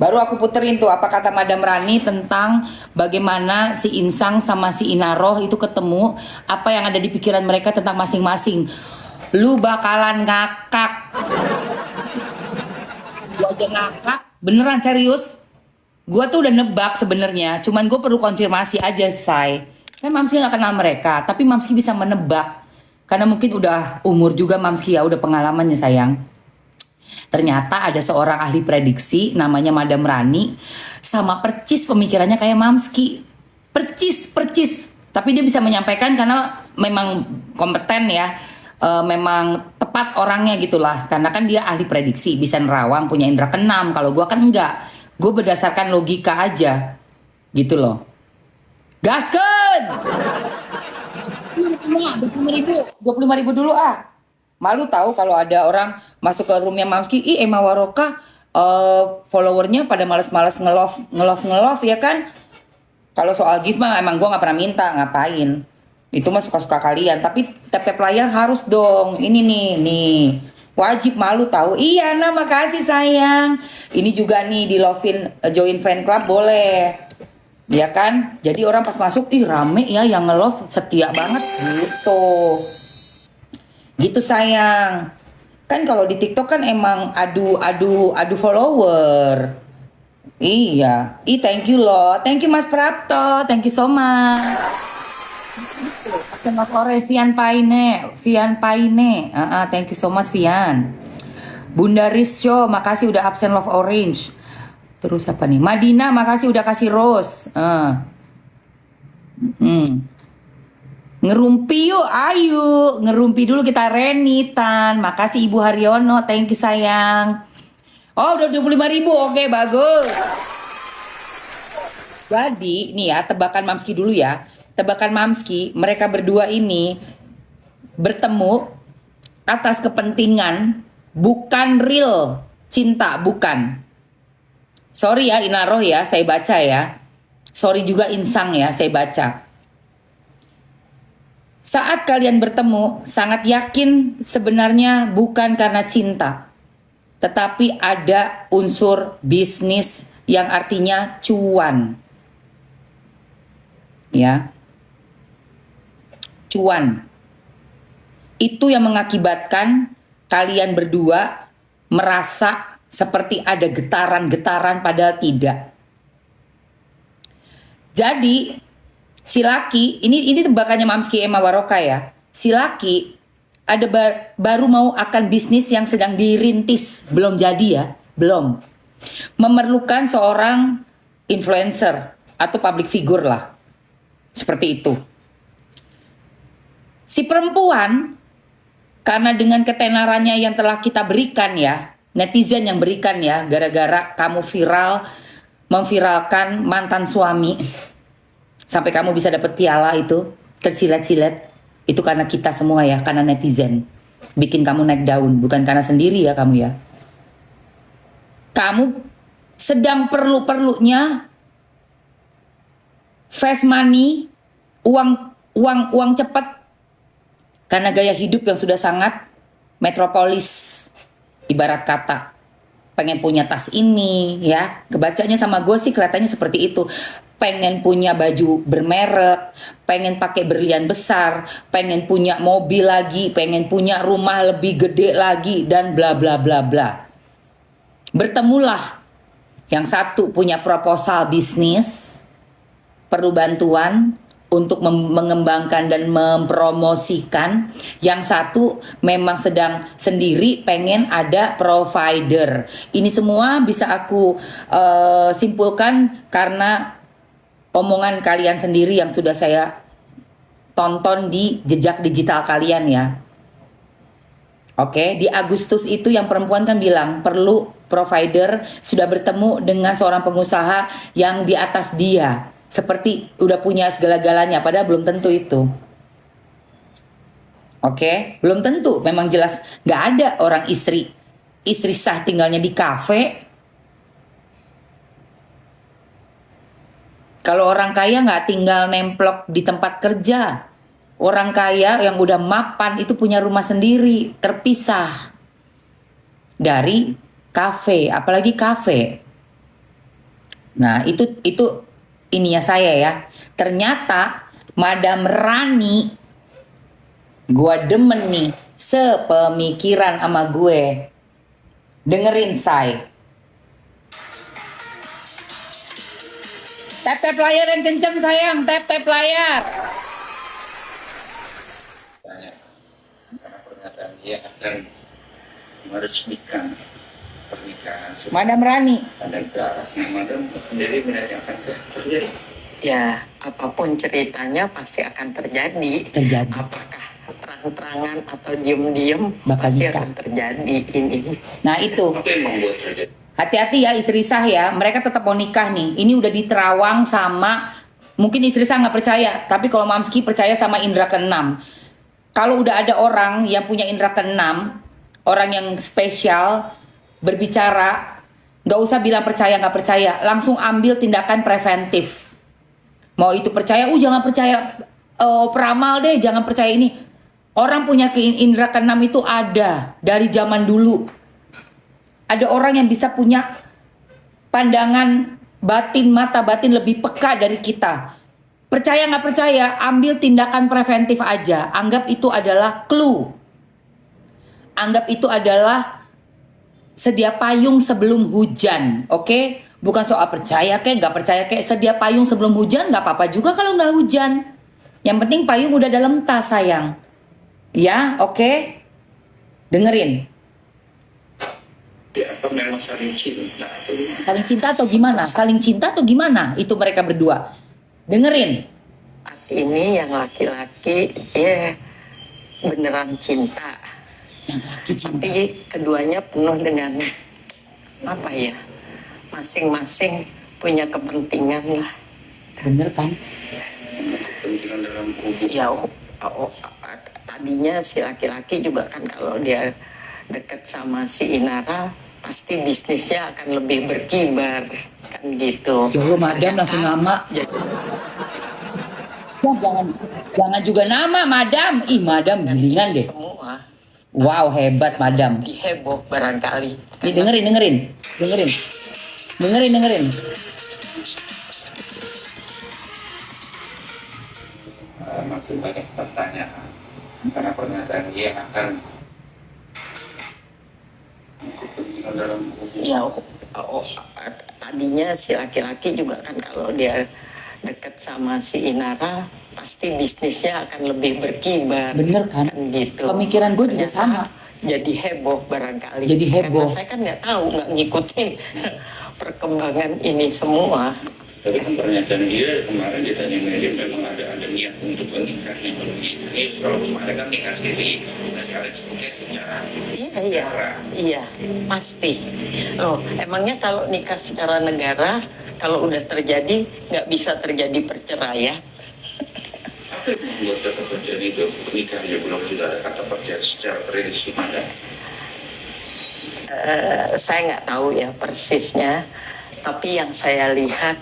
Baru aku puterin tuh apa kata Madam Rani tentang bagaimana si Insang sama si Inaroh itu ketemu, apa yang ada di pikiran mereka tentang masing-masing. Lu bakalan ngakak. Gua aja ngakak, beneran serius. Gua tuh udah nebak sebenarnya, cuman gue perlu konfirmasi aja, say. Kan Mamski nggak kenal mereka, tapi Mamski bisa menebak. Karena mungkin udah umur juga Mamski ya, udah pengalamannya sayang. Ternyata ada seorang ahli prediksi namanya Madam Rani sama percis pemikirannya kayak Mamski. Percis. Tapi dia bisa menyampaikan karena memang kompeten ya. Memang tepat orangnya gitulah. Karena kan dia ahli prediksi, bisa nerawang, punya indera keenam. Kalau gue kan enggak. Gue berdasarkan logika aja. Gitu loh. Gaskeun! 25.000 dulu ah. Malu tahu kalau ada orang masuk ke roomnya Mamski, ih Emma Waroka followernya pada males-males nge-love ya kan. Kalau soal gift mah emang gue nggak pernah minta, ngapain. Itu mah suka-suka kalian, tapi tap-tap layar harus dong. Ini nih. Wajib, malu tahu. Iya, nah makasih sayang. Ini juga nih di Lovin join fan club boleh. Ya kan? Jadi orang pas masuk, ih rame ya yang nge-love, setia banget gitu. Gitu sayang. Kan kalau di TikTok kan emang adu follower. Iya. Thank you loh. Thank you Mas Prapto. Thank you so much. Sama Kore Vian Paine. Thank you so much Vian. Bunda Risyo, makasih udah absen love orange. Terus apa nih? Madina, makasih udah kasih rose. Ngerumpi yuk, ayo. Ngerumpi dulu kita Renitan. Makasih Ibu Haryono, thank you sayang. Oh udah 25.000, oke bagus. Jadi nih ya, tebakan Mamski dulu ya. Tebakan Mamski, mereka berdua ini bertemu atas kepentingan, bukan real cinta, bukan. Sorry ya Inaroh ya, saya baca ya. Sorry juga Insang ya, saya baca. Saat kalian bertemu, sangat yakin sebenarnya bukan karena cinta, tetapi ada unsur bisnis yang artinya cuan. Ya. Cuan. Itu yang mengakibatkan kalian berdua merasa seperti ada getaran-getaran padahal tidak. Jadi si laki, ini tebakannya Mamski Emma Waroka ya. Si laki ada baru mau akan bisnis yang sedang dirintis, belum jadi ya, belum. Memerlukan seorang influencer atau public figure lah. Seperti itu. Si perempuan, karena dengan ketenarannya yang telah kita berikan ya, netizen yang berikan ya, gara-gara kamu memviralkan mantan suami, sampai kamu bisa dapat piala itu, tersilet-silet, itu karena kita semua ya, karena netizen. Bikin kamu naik daun, bukan karena sendiri ya kamu ya. Kamu sedang perlu-perlunya fast money, uang cepat, karena gaya hidup yang sudah sangat metropolis, ibarat kata. Pengen punya tas ini ya, kebacanya sama gue sih kelihatannya seperti itu. Pengen punya baju bermerek, pengen pakai berlian besar, pengen punya mobil lagi, pengen punya rumah lebih gede lagi, dan bla bla bla bla. Bertemulah, yang satu punya proposal bisnis, perlu bantuan untuk mengembangkan dan mempromosikan. Yang satu memang sedang sendiri, pengen ada provider. Ini semua bisa aku simpulkan karena omongan kalian sendiri yang sudah saya tonton di jejak digital kalian ya. Oke, di Agustus itu yang perempuan kan bilang perlu provider, sudah bertemu dengan seorang pengusaha yang di atas dia. Seperti udah punya segala-galanya, padahal belum tentu itu. Oke, belum tentu. Memang jelas gak ada orang istri sah tinggalnya di kafe. Kalau orang kaya gak tinggal nemplok di tempat kerja. Orang kaya yang udah mapan itu punya rumah sendiri, terpisah dari kafe, apalagi kafe. Nah, itu ininya saya ya. Ternyata Madam Rani, gue demen nih, sepemikiran sama gue. Dengerin, say. Tap layar yang kenceng, sayang. Tap layar. Karena pernyataan dia akan meresmikan pernikahan. Madam Rani. Ada ke arahnya Madam sendiri menanyakan terjadi. Ya, apapun ceritanya pasti akan terjadi. Apakah terang-terangan atau diem-diem Bakal pasti nikah. akan terjadi ini. Nah, itu. Apa yang membuat terjadi? Hati-hati ya istri sah ya. Mereka tetap mau nikah nih. Ini udah diterawang sama, mungkin istri sah nggak percaya, tapi kalau Mamski percaya sama indera keenam. Kalau udah ada orang yang punya indera keenam, orang yang spesial berbicara, nggak usah bilang percaya nggak percaya, langsung ambil tindakan preventif. Mau itu percaya, jangan percaya peramal deh, jangan percaya ini. Orang punya indera keenam itu ada dari zaman dulu. Ada orang yang bisa punya pandangan batin, mata batin lebih peka dari kita. Percaya nggak percaya, ambil tindakan preventif aja. Anggap itu adalah clue. Anggap itu adalah sedia payung sebelum hujan, oke? Bukan soal percaya kek, nggak percaya kek, sedia payung sebelum hujan nggak apa-apa juga kalau nggak hujan. Yang penting payung udah dalam tas, sayang. Ya, oke? Dengerin. Ya, apa memang saling cinta atau gimana? Saling cinta atau gimana? Saling cinta atau gimana? Itu mereka berdua. Dengerin. Ini yang laki-laki ya beneran cinta. Yang laki cinta. Tapi keduanya penuh dengan apa ya? Masing-masing punya kepentingan lah. Bener kan? Kepentingan dalam hubungan. Ya, tadinya si laki-laki juga kan kalau dia deket sama si Inara pasti bisnisnya akan lebih berkibar kan gitu. Ya Allah, Madam langsung nama. Jadi, Ya, jangan juga nama Madam. Ih, Madam gilingan deh. semua Wow, hebat Madam. diheboh barangkali. Nih, dengerin. Makin banyak pertanyaan karena pernyataan dia akan kepentingan dalam hubungan. Ya, tadinya si laki-laki juga kan kalau dia deket sama si Inara pasti bisnisnya akan lebih berkibar. Bener kan? Gitu. Pemikiran gue juga Ternyata sama. Jadi heboh barangkali. Jadi heboh. Karena saya kan nggak tahu, nggak ngikutin perkembangan ini semua. Tapi kan pernyataan dia kemarin ditanya Mary memang ada niat untuk menikahnya belum serius. Kalau kemarin kan nikah sendiri, sekarang secara Iya, pasti. Loh, emangnya kalau nikah secara negara, kalau udah terjadi nggak bisa terjadi perceraian? apa yang membuat kata terjadi itu pernikahannya belum sudah ada kata perceraian secara perilis gimana? Saya nggak tahu ya persisnya, tapi yang saya lihat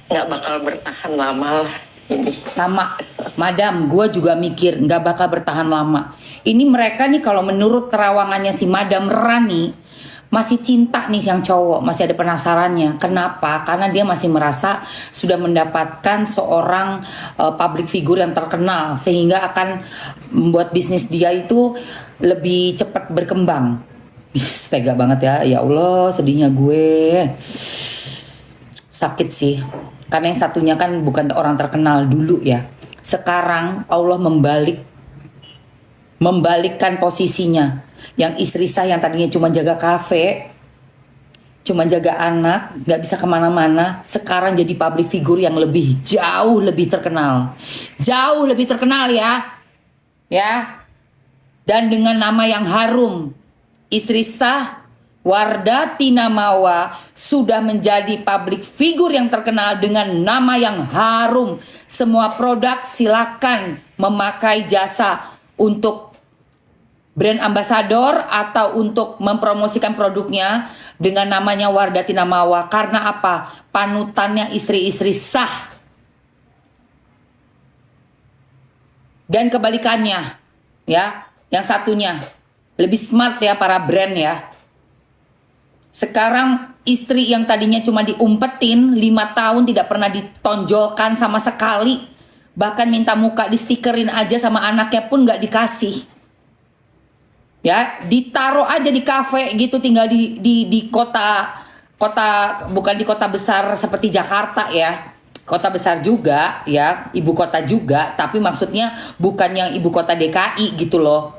nggak bakal bertahan lama lah ini. Sama, Madam, gue juga mikir nggak bakal bertahan lama. Ini mereka nih kalau menurut terawangannya si Madam Rani masih cinta nih yang cowok, masih ada penasarannya. Kenapa? Karena dia masih merasa sudah mendapatkan seorang public figure yang terkenal sehingga akan membuat bisnis dia itu lebih cepat berkembang. Tega banget ya, ya Allah, sedihnya gue. Sakit sih. Karena yang satunya kan bukan orang terkenal dulu ya. Sekarang Allah membalikkan posisinya. Yang istri saya yang tadinya cuma jaga kafe, cuma jaga anak, gak bisa kemana-mana, sekarang jadi public figure yang jauh lebih terkenal. Jauh lebih terkenal ya. Ya. Dan dengan nama yang harum. Istri sah Wardah Tina Mawa sudah menjadi public figure yang terkenal dengan nama yang harum. Semua produk silakan memakai jasa untuk brand ambassador atau untuk mempromosikan produknya dengan namanya Wardah Tina Mawa. Karena apa? Panutannya istri-istri sah. Dan kebalikannya, ya, yang satunya lebih smart ya para brand ya. Sekarang istri yang tadinya cuma diumpetin 5 tahun tidak pernah ditonjolkan sama sekali. Bahkan minta muka di stikerin aja sama anaknya pun gak dikasih. Ya, ditaruh aja di kafe gitu, tinggal di kota bukan di kota besar seperti Jakarta ya. Kota besar juga ya, ibu kota juga, tapi maksudnya bukan yang ibu kota DKI gitu loh.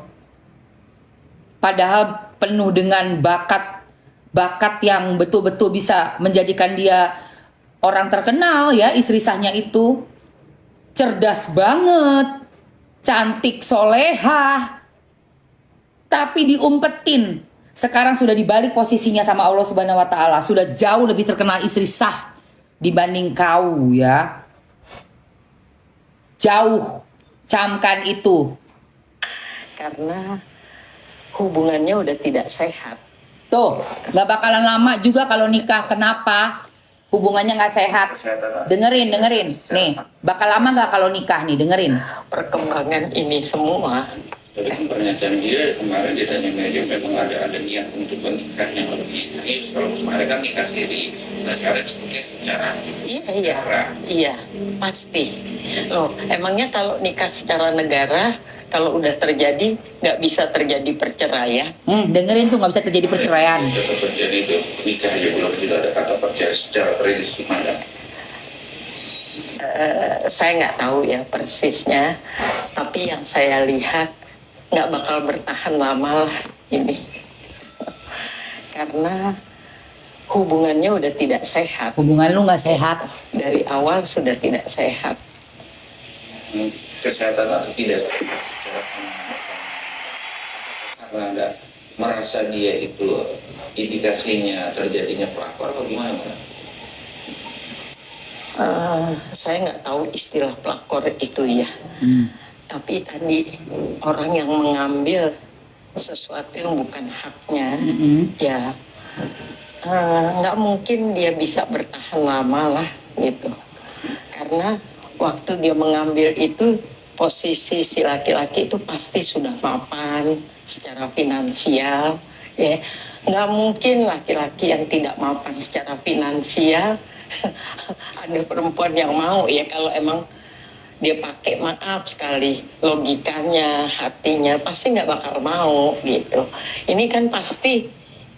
Padahal penuh dengan bakat yang betul-betul bisa menjadikan dia orang terkenal ya, istri sahnya itu. Cerdas banget, cantik soleha, tapi diumpetin. Sekarang sudah dibalik posisinya sama Allah Subhanahu wa Ta'ala. Sudah jauh lebih terkenal istri sah dibanding kau ya. Jauh, camkan itu. Karena hubungannya udah tidak sehat. Tuh, gak bakalan lama juga kalau nikah. Kenapa? Hubungannya gak sehat. Dengerin. Nih, bakal lama gak kalau nikah nih? Dengerin. Perkembangan ini semua. Dari pernyataan dia kemarin ditanya media memang ada niat untuk menikah yang lebih serius. Kalau kemarin kan nikah sendiri, nah sekarang secara Iya, pasti. Loh, emangnya kalau nikah secara negara, kalau udah terjadi nggak bisa terjadi perceraian? Dengerin tuh, gak bisa terjadi perceraian. tetap terjadi itu nikah aja belum tidak ada kata perceraian secara prinsip gimana? Saya nggak tahu ya persisnya, tapi yang saya lihat nggak bakal bertahan lama lah ini, karena hubungannya udah tidak sehat. Hubungan lu gak sehat. Dari awal sudah tidak sehat. Kesehatan atau tidak karena Anda merasa dia itu indikasinya terjadinya pelakor atau gimana? Saya nggak tahu istilah pelakor itu ya. Tapi tadi orang yang mengambil sesuatu yang bukan haknya, ya nggak mungkin dia bisa bertahan lama lah gitu. Karena waktu dia mengambil itu, posisi si laki-laki itu pasti sudah mapan secara finansial, ya. Nggak mungkin laki-laki yang tidak mapan secara finansial ada perempuan yang mau ya, kalau emang dia pakai, maaf sekali, logikanya, hatinya pasti nggak bakal mau gitu. Ini kan pasti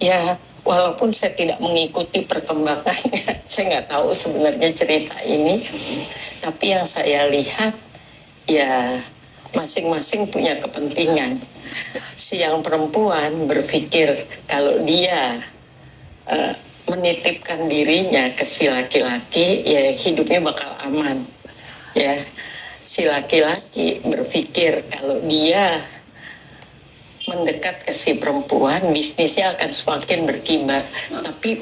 ya, walaupun saya tidak mengikuti perkembangannya, saya nggak tahu sebenarnya cerita ini, tapi yang saya lihat ya masing-masing punya kepentingan. Si yang perempuan berpikir kalau dia menitipkan dirinya ke si laki-laki, ya hidupnya bakal aman ya. Si laki-laki berpikir kalau dia mendekat ke si perempuan, bisnisnya akan semakin berkibar. Tapi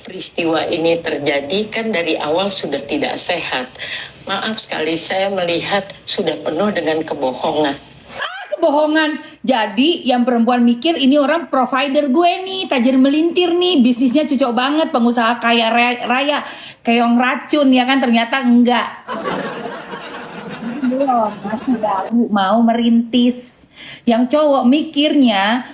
peristiwa ini terjadi kan dari awal sudah tidak sehat. Maaf sekali, saya melihat sudah penuh dengan kebohongan. Kebohongan. Jadi yang perempuan mikir ini orang provider gue nih, tajir melintir nih, bisnisnya cocok banget, pengusaha kaya raya, keong racun ya kan, ternyata enggak. Belum, masih baru mau merintis. Yang cowok mikirnya,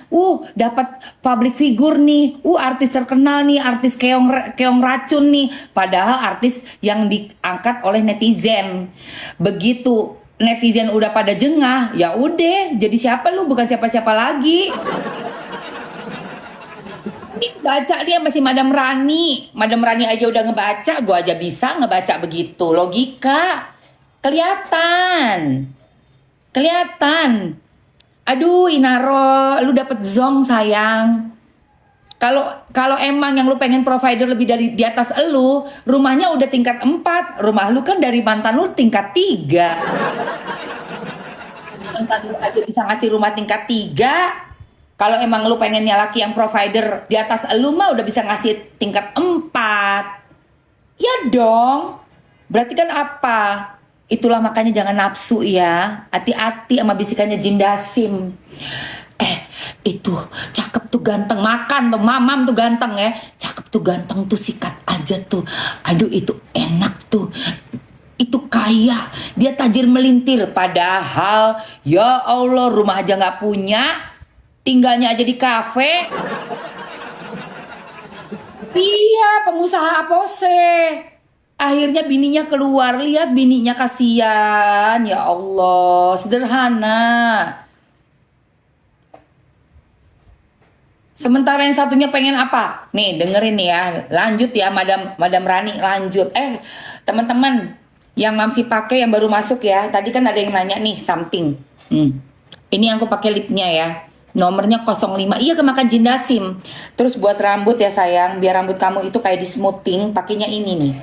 dapat public figure nih, artis terkenal nih, artis keong racun nih, padahal artis yang diangkat oleh netizen. Begitu netizen udah pada jengah, ya udah, jadi siapa lu, bukan siapa-siapa lagi. Baca dia masih Madam Rani aja udah ngebaca, gua aja bisa ngebaca begitu, logika. Kelihatan. Aduh Inaro, lu dapet zong sayang. Kalau emang yang lu pengen provider lebih dari di atas elu, rumahnya udah tingkat 4. Rumah lu kan dari mantan lu tingkat 3. Mantan lu aja bisa ngasih rumah tingkat 3. Kalau emang lu pengennya laki yang provider di atas elu mah udah bisa ngasih tingkat 4. Ya dong. Berarti kan apa? Itulah makanya jangan nafsu ya. Hati-hati sama bisikannya Jin Dasim. Itu cakep tuh, ganteng, makan tuh, mamam tuh ganteng ya. Cakep tuh, ganteng tuh, sikat aja tuh. Aduh itu enak tuh. Itu kaya, dia tajir melintir. Padahal ya Allah, rumah aja gak punya, tinggalnya aja di kafe. Iya, pengusaha Apose. Akhirnya bininya keluar, lihat bininya kasihan. Ya Allah, sederhana. Sementara yang satunya pengen apa? Nih, dengerin nih ya. Lanjut ya, Madam Madam Rani, lanjut. Teman-teman, yang Mamsi pakai yang baru masuk ya. Tadi kan ada yang nanya nih something. Ini yang aku pakai lipnya ya. Nomornya 05. Iya, kemakan jindasim. Terus buat rambut ya sayang, biar rambut kamu itu kayak di smoothing, pakainya ini nih.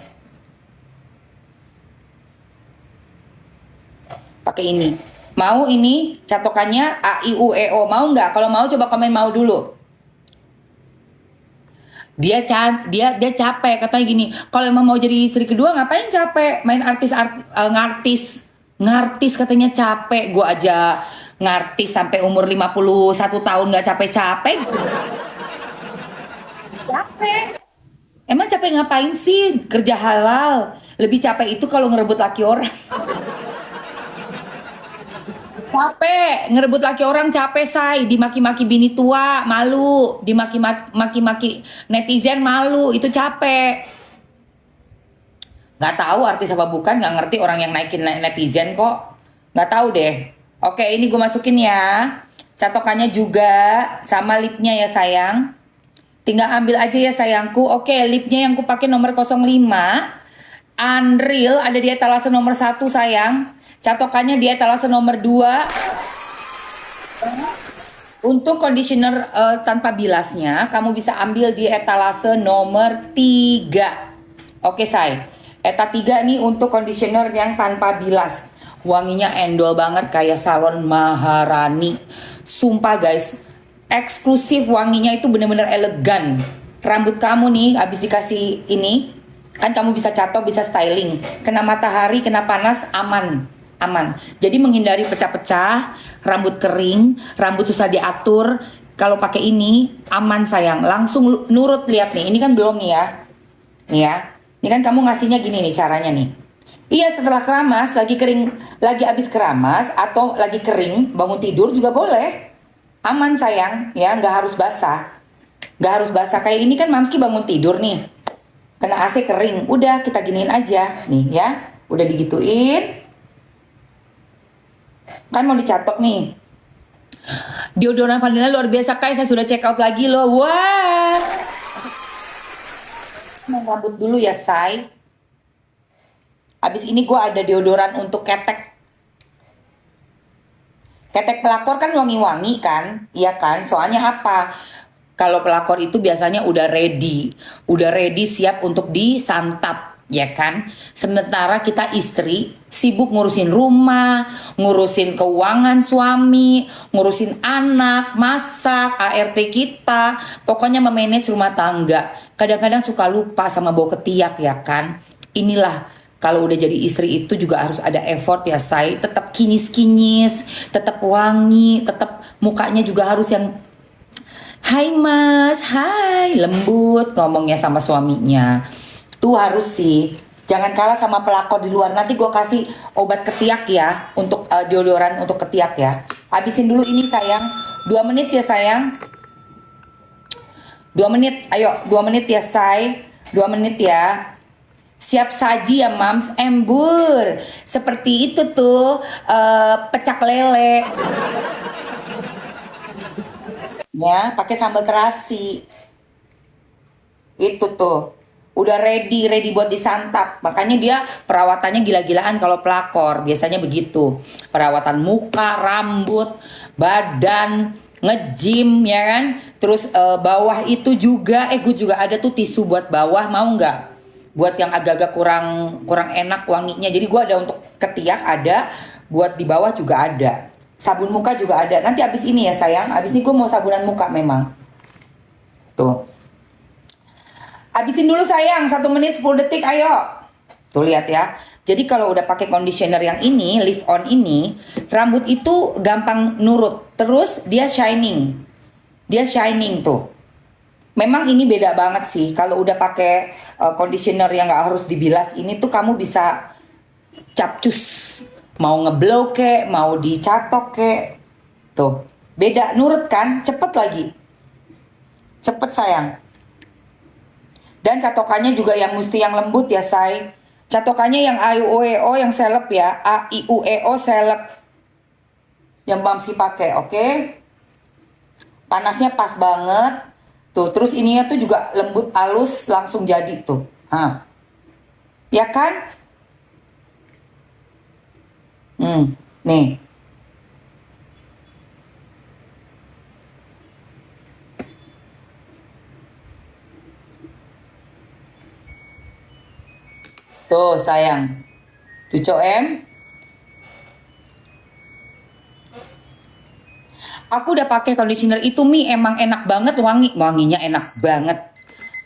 Pakai ini. Mau ini catokannya A I U E O. Mau nggak? Kalau mau coba komen mau dulu. Dia capek katanya gini. Kalau emang mau jadi istri kedua ngapain capek? Main ngartis katanya capek. Gua aja ngartis sampai umur 51 tahun nggak capek-capek. Capek. Emang capek ngapain sih? Kerja halal. Lebih capek itu kalau ngerebut laki orang. Capek, ngerebut laki orang capek say, dimaki-maki bini tua, malu, dimaki-maki netizen malu, itu capek. Nggak tahu artis apa bukan, nggak ngerti orang yang naikin netizen kok. Nggak tahu deh. Oke, ini gue masukin ya. Catokannya juga sama lipnya ya sayang. Tinggal ambil aja ya sayangku. Oke, lipnya yang ku pakai nomor 05. Unreal ada di etalase nomor 1 sayang. Catokannya di etalase nomor 2. Untuk conditioner tanpa bilasnya, kamu bisa ambil di etalase nomor 3. Oke say, eta 3 nih untuk conditioner yang tanpa bilas. Wanginya endol banget kayak salon Maharani. Sumpah guys, eksklusif, wanginya itu bener-bener elegan. Rambut kamu nih abis dikasih ini, kan kamu bisa catok, bisa styling. Kena matahari, kena panas, aman. Jadi menghindari pecah-pecah, rambut kering, rambut susah diatur. Kalau pakai ini aman sayang. Langsung nurut, lihat nih. Ini kan belum nih ya. Nih ya. Ini kan kamu ngasihnya gini nih caranya nih. Iya, setelah keramas, lagi kering, lagi habis keramas atau lagi kering, bangun tidur juga boleh. Aman sayang, ya, nggak harus basah. Nggak harus basah. Kayak ini kan Mamski bangun tidur nih. Kena AC kering. Udah kita giniin aja. Nih ya. Udah digituin. Kan mau dicatok nih. Deodoran vanilla luar biasa guys, saya sudah check out lagi loh. Wah. Mau rambut dulu ya say. Abis ini gue ada deodoran untuk ketek. Ketek pelakor kan wangi-wangi kan? Iya kan? Soalnya apa? Kalau pelakor itu biasanya udah ready siap untuk disantap. Ya kan, sementara kita istri sibuk ngurusin rumah, ngurusin keuangan suami, ngurusin anak, masak, ART kita, pokoknya memanage rumah tangga. Kadang-kadang suka lupa sama bau ketiak ya kan. Inilah kalau udah jadi istri itu juga harus ada effort ya say. Tetap kinyis-kinyis, tetap wangi, tetap mukanya juga harus yang hai mas, hai, lembut ngomongnya sama suaminya. Tuh harus sih, jangan kalah sama pelakor di luar. Nanti gue kasih obat ketiak ya, untuk deodoran untuk ketiak ya. Habisin dulu ini sayang, 2 menit ya sayang. 2 menit, ayo 2 menit ya say, 2 menit ya. Siap saji ya mams, embur. Seperti itu tuh, pecak lele. Ya, pakai sambal terasi. Itu tuh. Udah ready buat disantap. Makanya dia perawatannya gila-gilaan kalau pelakor. Biasanya begitu. Perawatan muka, rambut, badan, nge-gym ya kan. Terus bawah itu juga, gue juga ada tuh tisu buat bawah, mau nggak? Buat yang agak-agak kurang enak wanginya. Jadi gue ada untuk ketiak ada, buat di bawah juga ada. Sabun muka juga ada. Nanti abis ini ya sayang, abis ini gue mau sabunan muka memang. Tuh. Habisin dulu sayang, 1 menit 10 detik, ayo. Tuh lihat ya. Jadi kalau udah pakai conditioner yang ini, leave on ini, rambut itu gampang nurut. Terus dia shining. Dia shining tuh. Memang ini beda banget sih. Kalau udah pakai conditioner yang nggak harus dibilas ini tuh kamu bisa capcus. Mau ngeblow kek, mau dicatok kek. Tuh. Beda, nurut kan? Cepet lagi. Cepet sayang. Dan catokannya juga yang mesti yang lembut ya, say. Catokannya yang AIUEO yang seleb ya, AIUEO seleb. Yang Mamski pakai, oke? Panasnya pas banget. Tuh, terus ininya tuh juga lembut halus langsung jadi tuh. Ya kan? Nih. Tuh sayang. Tuh M. Aku udah pakai conditioner itu Mi, emang enak banget wanginya enak banget.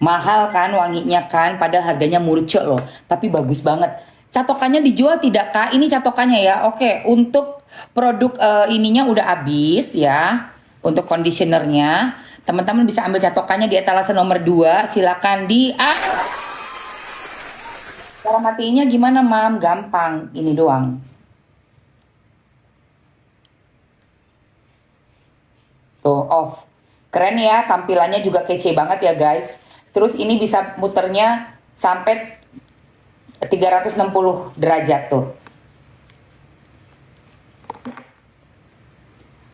Mahal kan wanginya kan, padahal harganya murce loh, tapi bagus banget. Catokannya dijual tidak Kak? Ini catokannya ya. Oke, untuk produk ininya udah habis ya. Untuk conditionernya, teman-teman bisa ambil catokannya di etalase nomor 2. Silakan di cara matiinnya gimana, Mam? Gampang, ini doang. Tuh, off. Keren ya, tampilannya juga kece banget ya guys. Terus ini bisa muternya sampai 360 derajat tuh.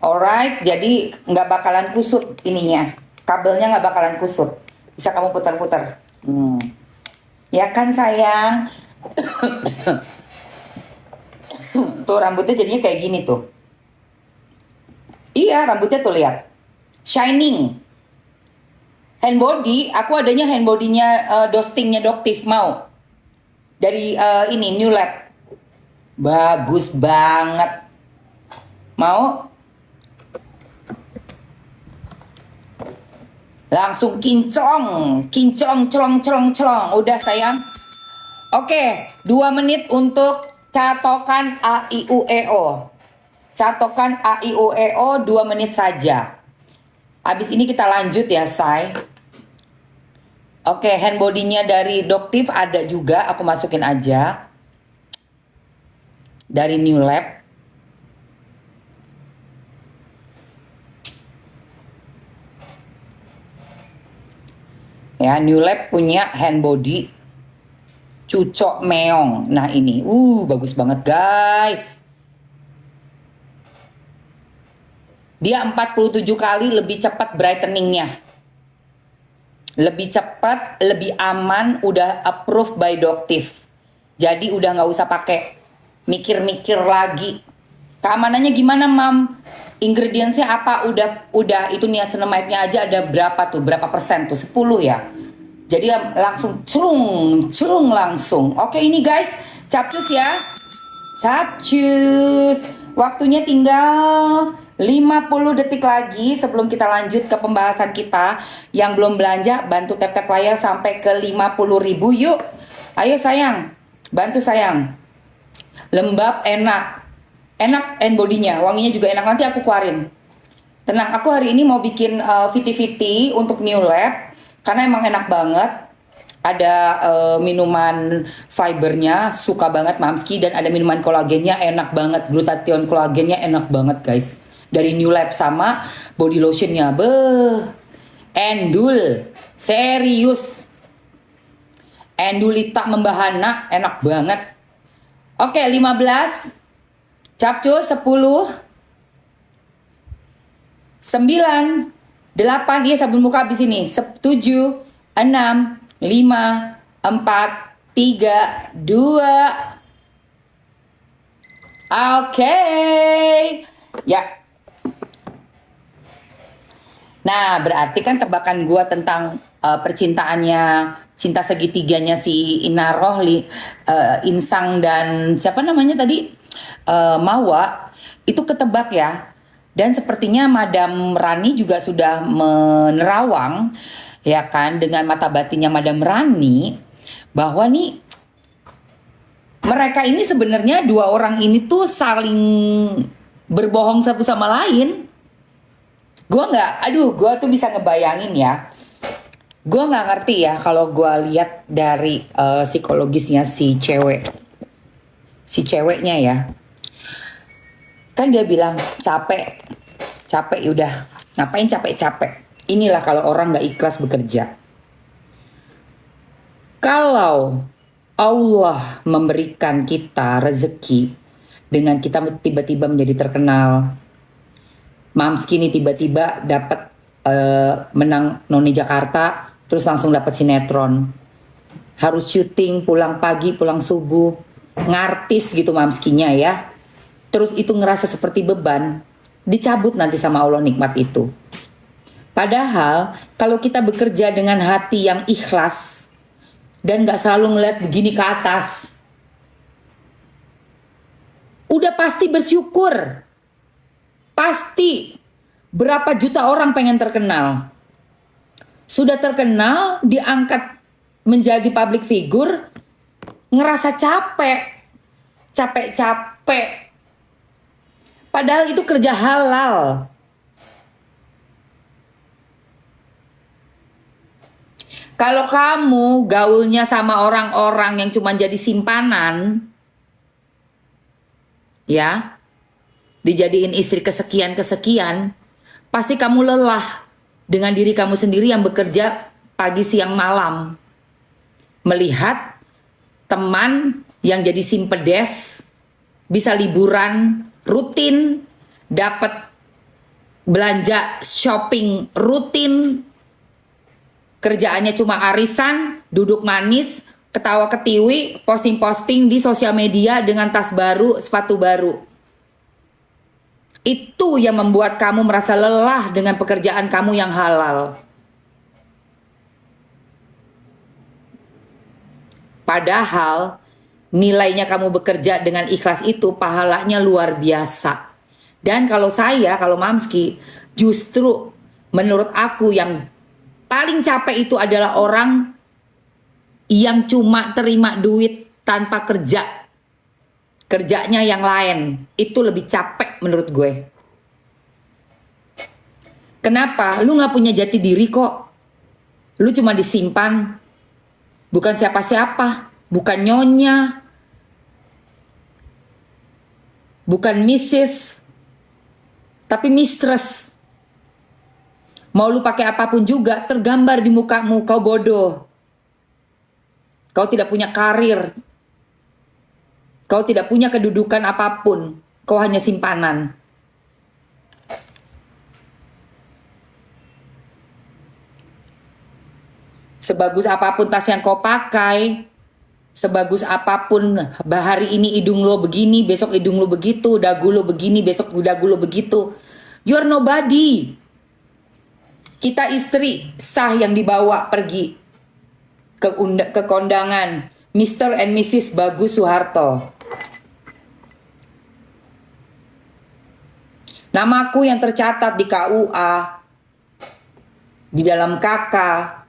Alright, jadi nggak bakalan kusut ininya. Kabelnya nggak bakalan kusut. Bisa kamu putar-putar. Ya kan sayang? Tuh rambutnya jadinya kayak gini tuh. Iya, rambutnya tuh lihat. Shining. Hand body, aku adanya hand body-nya Dostingnya Doctive mau. Dari ini New Lab. Bagus banget. Mau? Langsung kinclong, celong. Udah sayang. Oke, 2 menit untuk catokan AIUEO. Catokan AIUEO 2 menit saja. Habis ini kita lanjut ya, say. Oke, hand body-nya dari Doctive ada juga, aku masukin aja. Dari New Lab. Ya, New Lab punya hand body Cucok Meong. Nah, ini bagus banget, guys. Dia 47 kali lebih cepat brightening-nya. Lebih cepat, lebih aman, udah approved by Doctive. Jadi udah nggak usah pakai mikir-mikir lagi. Keamanannya gimana, Mam? Ingredientsnya apa? Udah itu niacinamide-nya aja ada berapa tuh? Berapa persen tuh? 10 ya. Jadi langsung celung langsung. Oke, ini guys, capcus ya. Capcus. Waktunya tinggal 50 detik lagi sebelum kita lanjut ke pembahasan kita. Yang belum belanja, bantu tap-tap layar sampai ke 50.000 yuk. Ayo sayang, bantu sayang. Lembab, enak. Enak hand body-nya, wanginya juga enak. Nanti aku keluarin. Tenang, aku hari ini mau bikin viti-viti untuk New Lab. Karena emang enak banget. Ada minuman fibernya, suka banget Mamski. Dan ada minuman kolagennya, enak banget. Glutathione kolagennya enak banget guys. Dari New Lab sama body lotionnya. Endul. Serius. Endulita membahana, enak banget. Oke, 15. Capcus 10 9 8 dia sabun muka habis ini 7 6 5 4 3 2 Oke. Ya. Nah, berarti kan tebakan gua tentang percintaannya, cinta segitiganya si Inaroh, Insang dan siapa namanya tadi? Mawa itu ketebak ya. Dan sepertinya Madam Rani juga sudah menerawang ya kan dengan mata batinnya Madam Rani bahwa nih mereka ini sebenarnya dua orang ini tuh saling berbohong satu sama lain. Gue tuh bisa ngebayangin ya. Gue nggak ngerti ya kalau gue lihat dari psikologisnya si ceweknya ya. Kan dia bilang capek udah ngapain capek. Inilah kalau orang nggak ikhlas bekerja. Kalau Allah memberikan kita rezeki dengan kita tiba-tiba menjadi terkenal, Mamski ini tiba-tiba dapat menang Noni Jakarta, terus langsung dapat sinetron, harus syuting, pulang pagi, pulang subuh, ngartis gitu Mamskinya ya. Terus itu ngerasa seperti beban, dicabut nanti sama Allah nikmat itu. Padahal kalau kita bekerja dengan hati yang ikhlas dan gak selalu ngeliat begini ke atas, udah pasti bersyukur. Pasti berapa juta orang pengen terkenal. Sudah terkenal, diangkat menjadi public figure, ngerasa capek. Padahal itu kerja halal. Kalau kamu gaulnya sama orang-orang yang cuma jadi simpanan, ya, dijadiin istri kesekian-kesekian, pasti kamu lelah dengan diri kamu sendiri yang bekerja pagi, siang, malam. Melihat teman yang jadi simpedes, bisa liburan rutin, dapat belanja shopping rutin, kerjaannya cuma arisan, duduk manis, ketawa ketiwi, posting-posting di sosial media dengan tas baru, sepatu baru. Itu yang membuat kamu merasa lelah dengan pekerjaan kamu yang halal. Padahal nilainya kamu bekerja dengan ikhlas itu pahalanya luar biasa. Dan kalau Mamski, justru menurut aku yang paling capek itu adalah orang yang cuma terima duit tanpa kerja. Kerjanya yang lain. Itu lebih capek menurut gue. Kenapa? Lu gak punya jati diri kok. Lu cuma disimpan. Bukan siapa-siapa. Bukan nyonya. Bukan Mrs. Tapi mistress. Mau lu pakai apapun juga tergambar di mukamu, kau bodoh. Kau tidak punya karir. Kau tidak punya kedudukan apapun. Kau hanya simpanan. Sebagus apapun tas yang kau pakai, sebagus apapun hari ini hidung lo begini, besok hidung lo begitu, dagu lo begini, besok dagu lo begitu, you're nobody. Kita istri sah yang dibawa pergi ke kondangan Mr. and Mrs. Bagus Suharto. Namaku yang tercatat di KUA, di dalam KK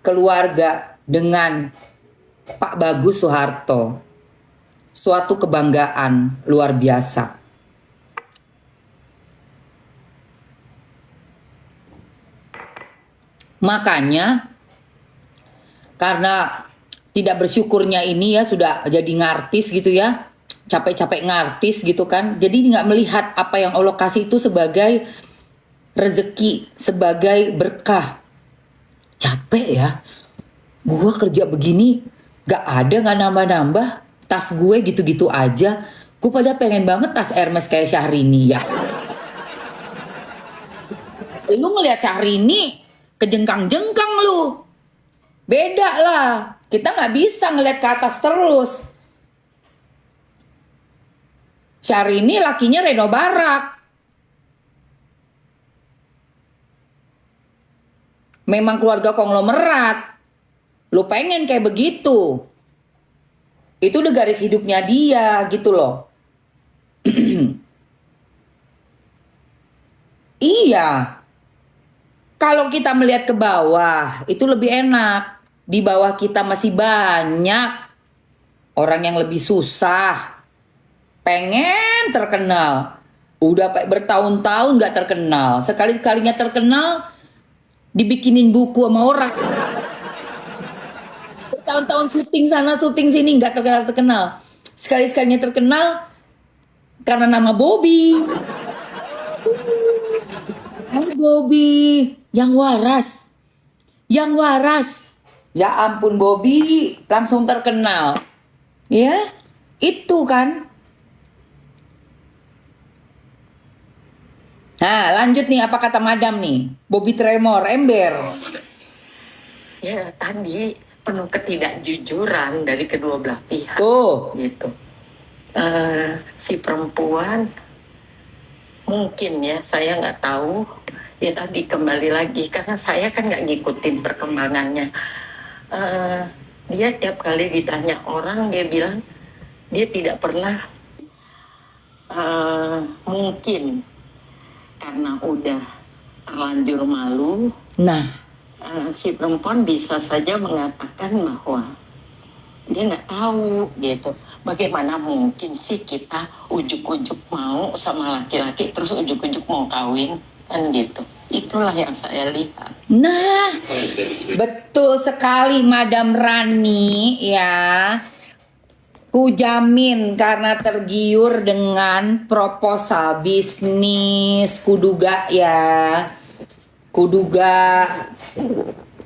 keluarga dengan Pak Bagus Suharto. Suatu kebanggaan luar biasa. Makanya karena tidak bersyukurnya ini ya sudah jadi ngartis gitu ya, capek-capek ngartis gitu kan, jadi nggak melihat apa yang Allah kasih itu sebagai rezeki, sebagai berkah. Capek ya, gue kerja begini gak ada, gak nambah-nambah, tas gue gitu-gitu aja. Gue pada pengen banget tas Hermes kayak Syahrini ya. Lu ngeliat Syahrini kejengkang-jengkang lu. Beda lah. Kita gak bisa ngeliat ke atas terus. Syahrini lakinya Reno Barak. Memang keluarga konglomerat. Lu pengen kayak begitu. Itu udah garis hidupnya dia gitu loh. Iya. Kalau kita melihat ke bawah, itu lebih enak. Di bawah kita masih banyak orang yang lebih susah. Pengen terkenal. Udah bertahun-tahun gak terkenal. Sekali-kalinya terkenal, dibikinin buku sama orang. Bertahun-tahun syuting sana, syuting sini, gak terkenal. Sekali-sekalinya terkenal, karena nama Bobby. Hai Bobby, yang waras. Yang waras. Ya ampun Bobby, langsung terkenal. Ya, itu kan. Nah, lanjut nih apa kata Madam nih? Bobby Tremor, ember. Ya tadi penuh ketidakjujuran dari kedua belah pihak. Tuh. Gitu. Si perempuan mungkin ya, saya nggak tahu. Ya tadi kembali lagi karena saya kan nggak ngikutin perkembangannya. Dia tiap kali ditanya orang dia bilang dia tidak pernah, mungkin karena udah terlanjur malu. Nah, Si perempuan bisa saja mengatakan bahwa dia nggak tahu gitu. Bagaimana mungkin sih kita ujuk-ujuk mau sama laki-laki terus ujuk-ujuk mau kawin kan gitu. Itulah yang saya lihat. nah, betul sekali Madam Rani ya. Ku jamin karena tergiur dengan proposal bisnis, kuduga ya. Kuduga,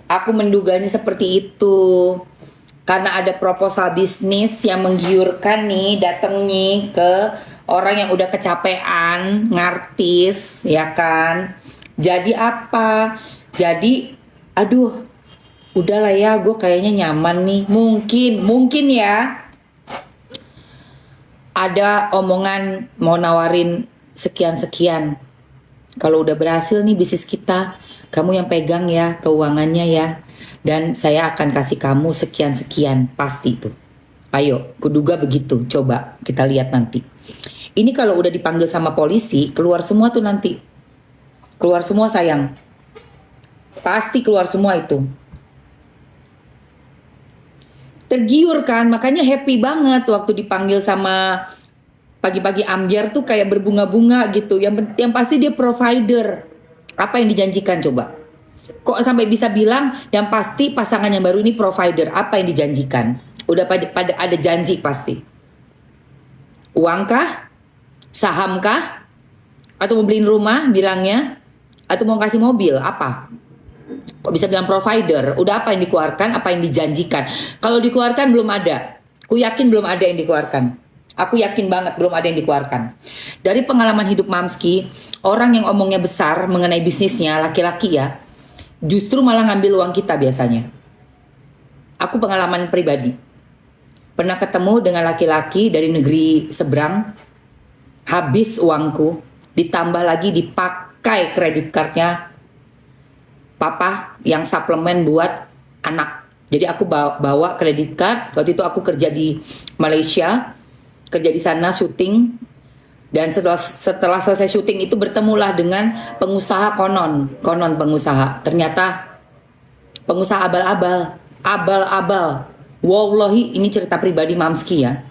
aku menduganya seperti itu. Karena ada proposal bisnis yang menggiurkan nih, dateng nih ke orang yang udah kecapean, ngartis, ya kan. Jadi apa? Jadi, aduh, udahlah ya, gue kayaknya nyaman nih. Mungkin ya. Ada omongan mau nawarin sekian-sekian. Kalau udah berhasil nih bisnis kita, kamu yang pegang ya keuangannya ya. Dan saya akan kasih kamu sekian-sekian, pasti tuh. Ayo, kuduga begitu. Coba kita lihat nanti. Ini kalau udah dipanggil sama polisi, keluar semua tuh nanti. Keluar semua sayang. Pasti keluar semua itu. Tergiur kan, makanya happy banget waktu dipanggil sama pagi-pagi ambiar tuh kayak berbunga-bunga gitu. Yang pasti dia provider. Apa yang dijanjikan coba? Kok sampai bisa bilang yang pasti pasangan yang baru ini provider? Apa yang dijanjikan? Udah pada ada janji pasti. Uangkah? Sahamkah? Atau mau beliin rumah bilangnya? Atau mau kasih mobil? Apa? Kok bisa bilang provider? Udah apa yang dikeluarkan? Apa yang dijanjikan? Kalau dikeluarkan belum ada. Aku yakin belum ada yang dikeluarkan. Aku yakin banget belum ada yang dikeluarkan. Dari pengalaman hidup Mamski, orang yang omongnya besar mengenai bisnisnya, laki-laki ya, justru malah ngambil uang kita biasanya. Aku pengalaman pribadi. Pernah ketemu dengan laki-laki dari negeri seberang, habis uangku, ditambah lagi dipakai kredit cardnya papa yang suplemen buat anak. Jadi aku bawa kredit card. Waktu itu aku kerja di Malaysia, kerja di sana syuting. Dan setelah selesai syuting itu bertemulah dengan pengusaha konon pengusaha. Ternyata pengusaha abal-abal. Wallahi ini cerita pribadi Mamski ya.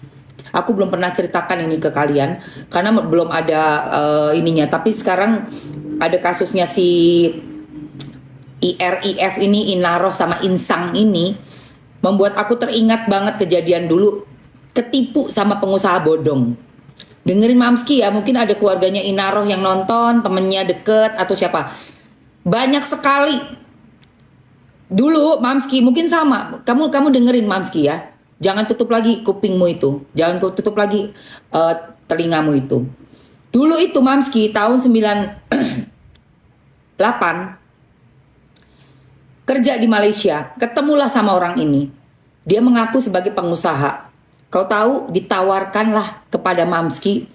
Aku belum pernah ceritakan ini ke kalian karena belum ada ininya. Tapi sekarang ada kasusnya si IRIF ini, Inaroh sama Insang ini, membuat aku teringat banget kejadian dulu ketipu sama pengusaha bodong. Dengerin Mamski ya, mungkin ada keluarganya Inaroh yang nonton, temennya deket atau siapa. Banyak sekali. Dulu Mamski mungkin sama. Kamu dengerin Mamski ya. Jangan tutup lagi kupingmu itu. Jangan tutup lagi telingamu itu. Dulu itu Mamski tahun 98 kerja di Malaysia, ketemulah sama orang ini. Dia mengaku sebagai pengusaha. Kau tahu, ditawarkanlah kepada Mamski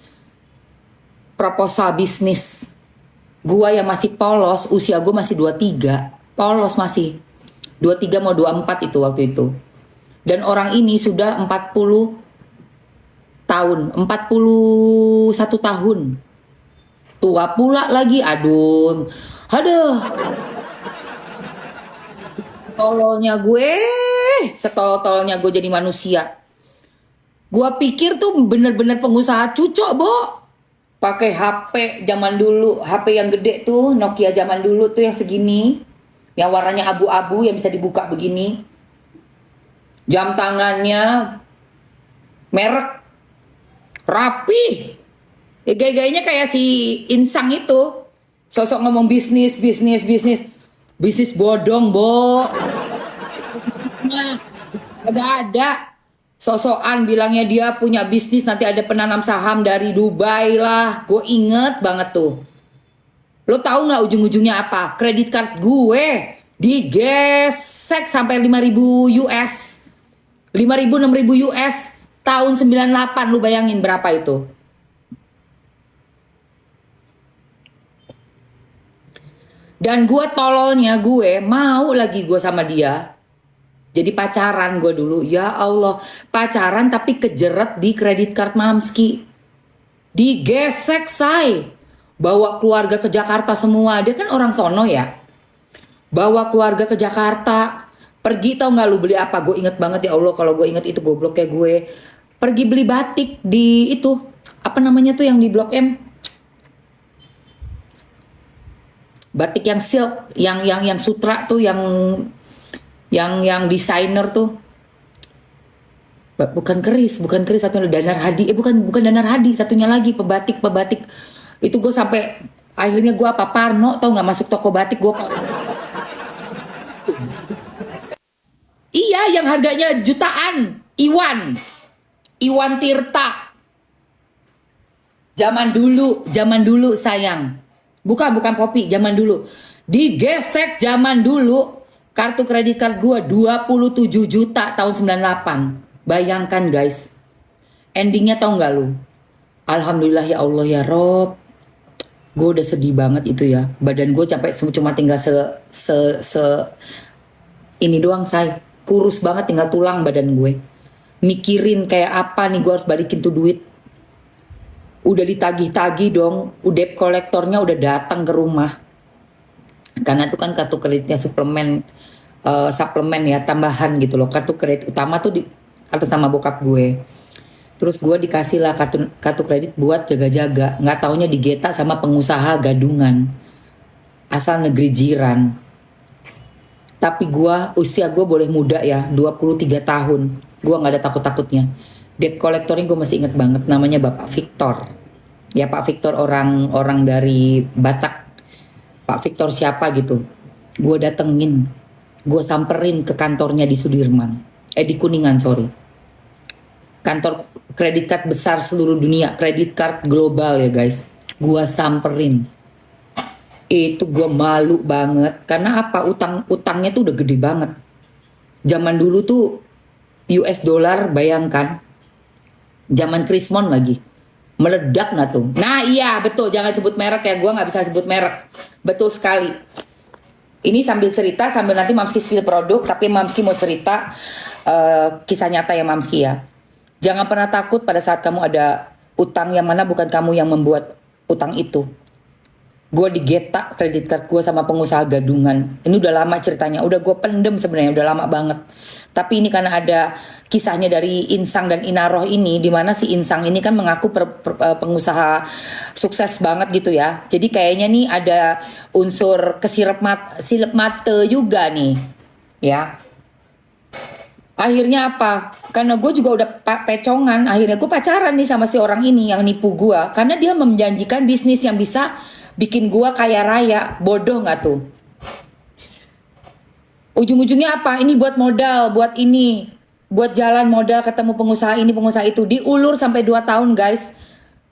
proposal bisnis. Gua yang masih polos, usia gua masih 23. Polos masih. 23 mau 24 itu waktu itu. Dan orang ini sudah 40 tahun, 41 tahun. Tua pula lagi, aduh. Tololnya gue, setolol-tololnya gue jadi manusia. Gue pikir tuh bener-bener pengusaha cucok, Bo. Pakai HP zaman dulu, HP yang gede tuh, Nokia zaman dulu tuh yang segini, yang warnanya abu-abu yang bisa dibuka begini. Jam tangannya merek rapi. Gaya-gayanya kayak si Insang itu. Sosok ngomong bisnis bodong, Bo. Agak ada. Sosokan bilangnya dia punya bisnis, nanti ada penanam saham dari Dubai lah. Gue inget banget tuh. Lo tahu nggak ujung-ujungnya apa? Kredit card gue digesek sampai 5.000 US. 5.000 6.000 US tahun 98, lu bayangin berapa itu? Dan gue tololnya, gue mau lagi gue sama dia. Jadi pacaran gue dulu, ya Allah, pacaran tapi kejerat di kredit card Mamski. Digesek say. Bawa keluarga ke Jakarta semua, dia kan orang sono ya. Bawa keluarga ke Jakarta, pergi, tau gak lu beli apa? Gue inget banget, ya Allah, kalau gue inget itu goblok kayak gue. Pergi beli batik di itu, apa namanya tuh yang di Blok M? Batik yang silk, yang sutra tuh, yang desainer tuh. Bukan keris, satunya Danar Hadi. Bukan Danar Hadi, satunya lagi pebatik. Itu gue sampai akhirnya gue apa Parno, tau nggak, masuk toko batik gue. Iya, yang harganya jutaan. Iwan Tirta. Zaman dulu sayang. Bukan Poppy, zaman dulu. Digesek zaman dulu. Kartu kredit card gue 27 juta tahun 98. Bayangkan guys. Endingnya tau nggak lu? Alhamdulillah ya Allah ya Rob. Gue udah sedih banget itu ya. Badan gue sampai cuma tinggal ini doang say. Kurus banget, tinggal tulang badan gue. Mikirin kayak apa nih gue harus balikin tuh duit. Udah ditagih-tagih dong. Debt kolektornya udah datang ke rumah. Karena itu kan kartu kreditnya suplemen ya, tambahan gitu loh. Kartu kredit utama tuh di atas nama bokap gue. Terus gue dikasih lah kartu kredit buat jaga-jaga. Nggak taunya digeta sama pengusaha gadungan. Asal negeri jiran. Tapi usia gue boleh muda ya, 23 tahun. Gue nggak ada takut-takutnya. Debt kolektornya gue masih inget banget, namanya Bapak Victor. Ya Pak Victor orang dari Batak. Pak Victor siapa gitu. Gue datengin, gue samperin ke kantornya di Sudirman. Di Kuningan, sorry. Kantor kredit card besar seluruh dunia, kredit card global ya guys. Gue samperin. Itu gue malu banget. Karena apa? Utangnya tuh udah gede banget. Zaman dulu tuh US dollar, bayangkan. Zaman Krismon lagi. Meledak gak tuh? Nah iya betul, jangan sebut merek ya. Gue gak bisa sebut merek. Betul sekali. Ini sambil cerita, sambil nanti Mamski spill produk. Tapi Mamski mau cerita kisah nyata ya Mamski ya. Jangan pernah takut pada saat kamu ada utang yang mana bukan kamu yang membuat utang itu. Gue digeta kredit card gue sama pengusaha gadungan. Ini udah lama ceritanya, udah gue pendem sebenarnya, udah lama banget. Tapi ini karena ada kisahnya dari Insang dan Inaroh ini, dimana si Insang ini kan mengaku pengusaha sukses banget gitu ya. Jadi kayaknya nih ada unsur silep mata juga nih, ya. Akhirnya apa? Karena gue juga udah pecongan, akhirnya gue pacaran nih sama si orang ini yang nipu gue. Karena dia menjanjikan bisnis yang bisa bikin gue kaya raya. Bodoh gak tuh? Ujung-ujungnya apa? Ini buat modal, buat ini. Buat jalan modal, ketemu pengusaha ini, pengusaha itu. Diulur sampai 2 tahun guys.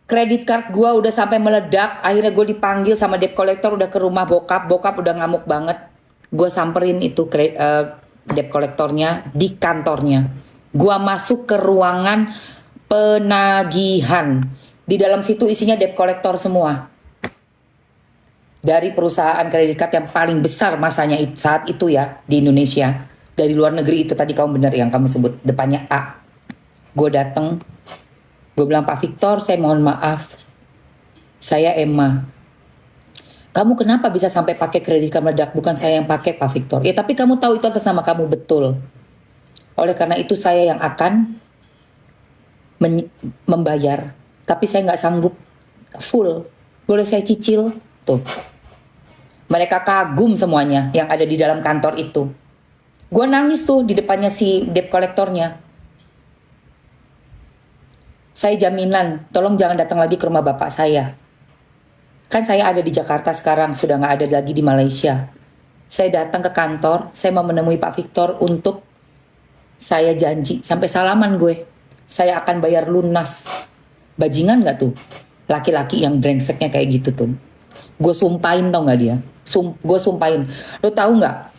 Kredit card gue udah sampai meledak. Akhirnya gue dipanggil sama debt collector, udah ke rumah bokap. Bokap udah ngamuk banget. Gue samperin itu debt kolektornya di kantornya. Gua masuk ke ruangan penagihan. Di dalam situ isinya debt kolektor semua. Dari perusahaan kredit card yang paling besar masanya saat itu ya di Indonesia. Dari luar negeri itu tadi kamu benar yang kamu sebut depannya A. Gue dateng, gue bilang Pak Victor, saya mohon maaf. Saya Emma. Kamu kenapa bisa sampai pakai kredit card meledak? Bukan saya yang pakai Pak Victor. Ya tapi kamu tahu itu atas nama kamu, betul. Oleh karena itu saya yang akan membayar. Tapi saya nggak sanggup full. Boleh saya cicil? Tuh. Mereka kagum semuanya yang ada di dalam kantor itu. Gue nangis tuh di depannya si debt kolektornya. Saya jaminan, tolong jangan datang lagi ke rumah bapak saya. Kan saya ada di Jakarta sekarang, sudah nggak ada lagi di Malaysia. Saya datang ke kantor, saya mau menemui Pak Victor untuk Saya janji, sampai salaman gue, saya akan bayar lunas. Bajingan gak tuh? Laki-laki yang brengseknya kayak gitu tuh. Gue sumpahin, tau gak dia? Gue sumpahin. Lo tahu gak?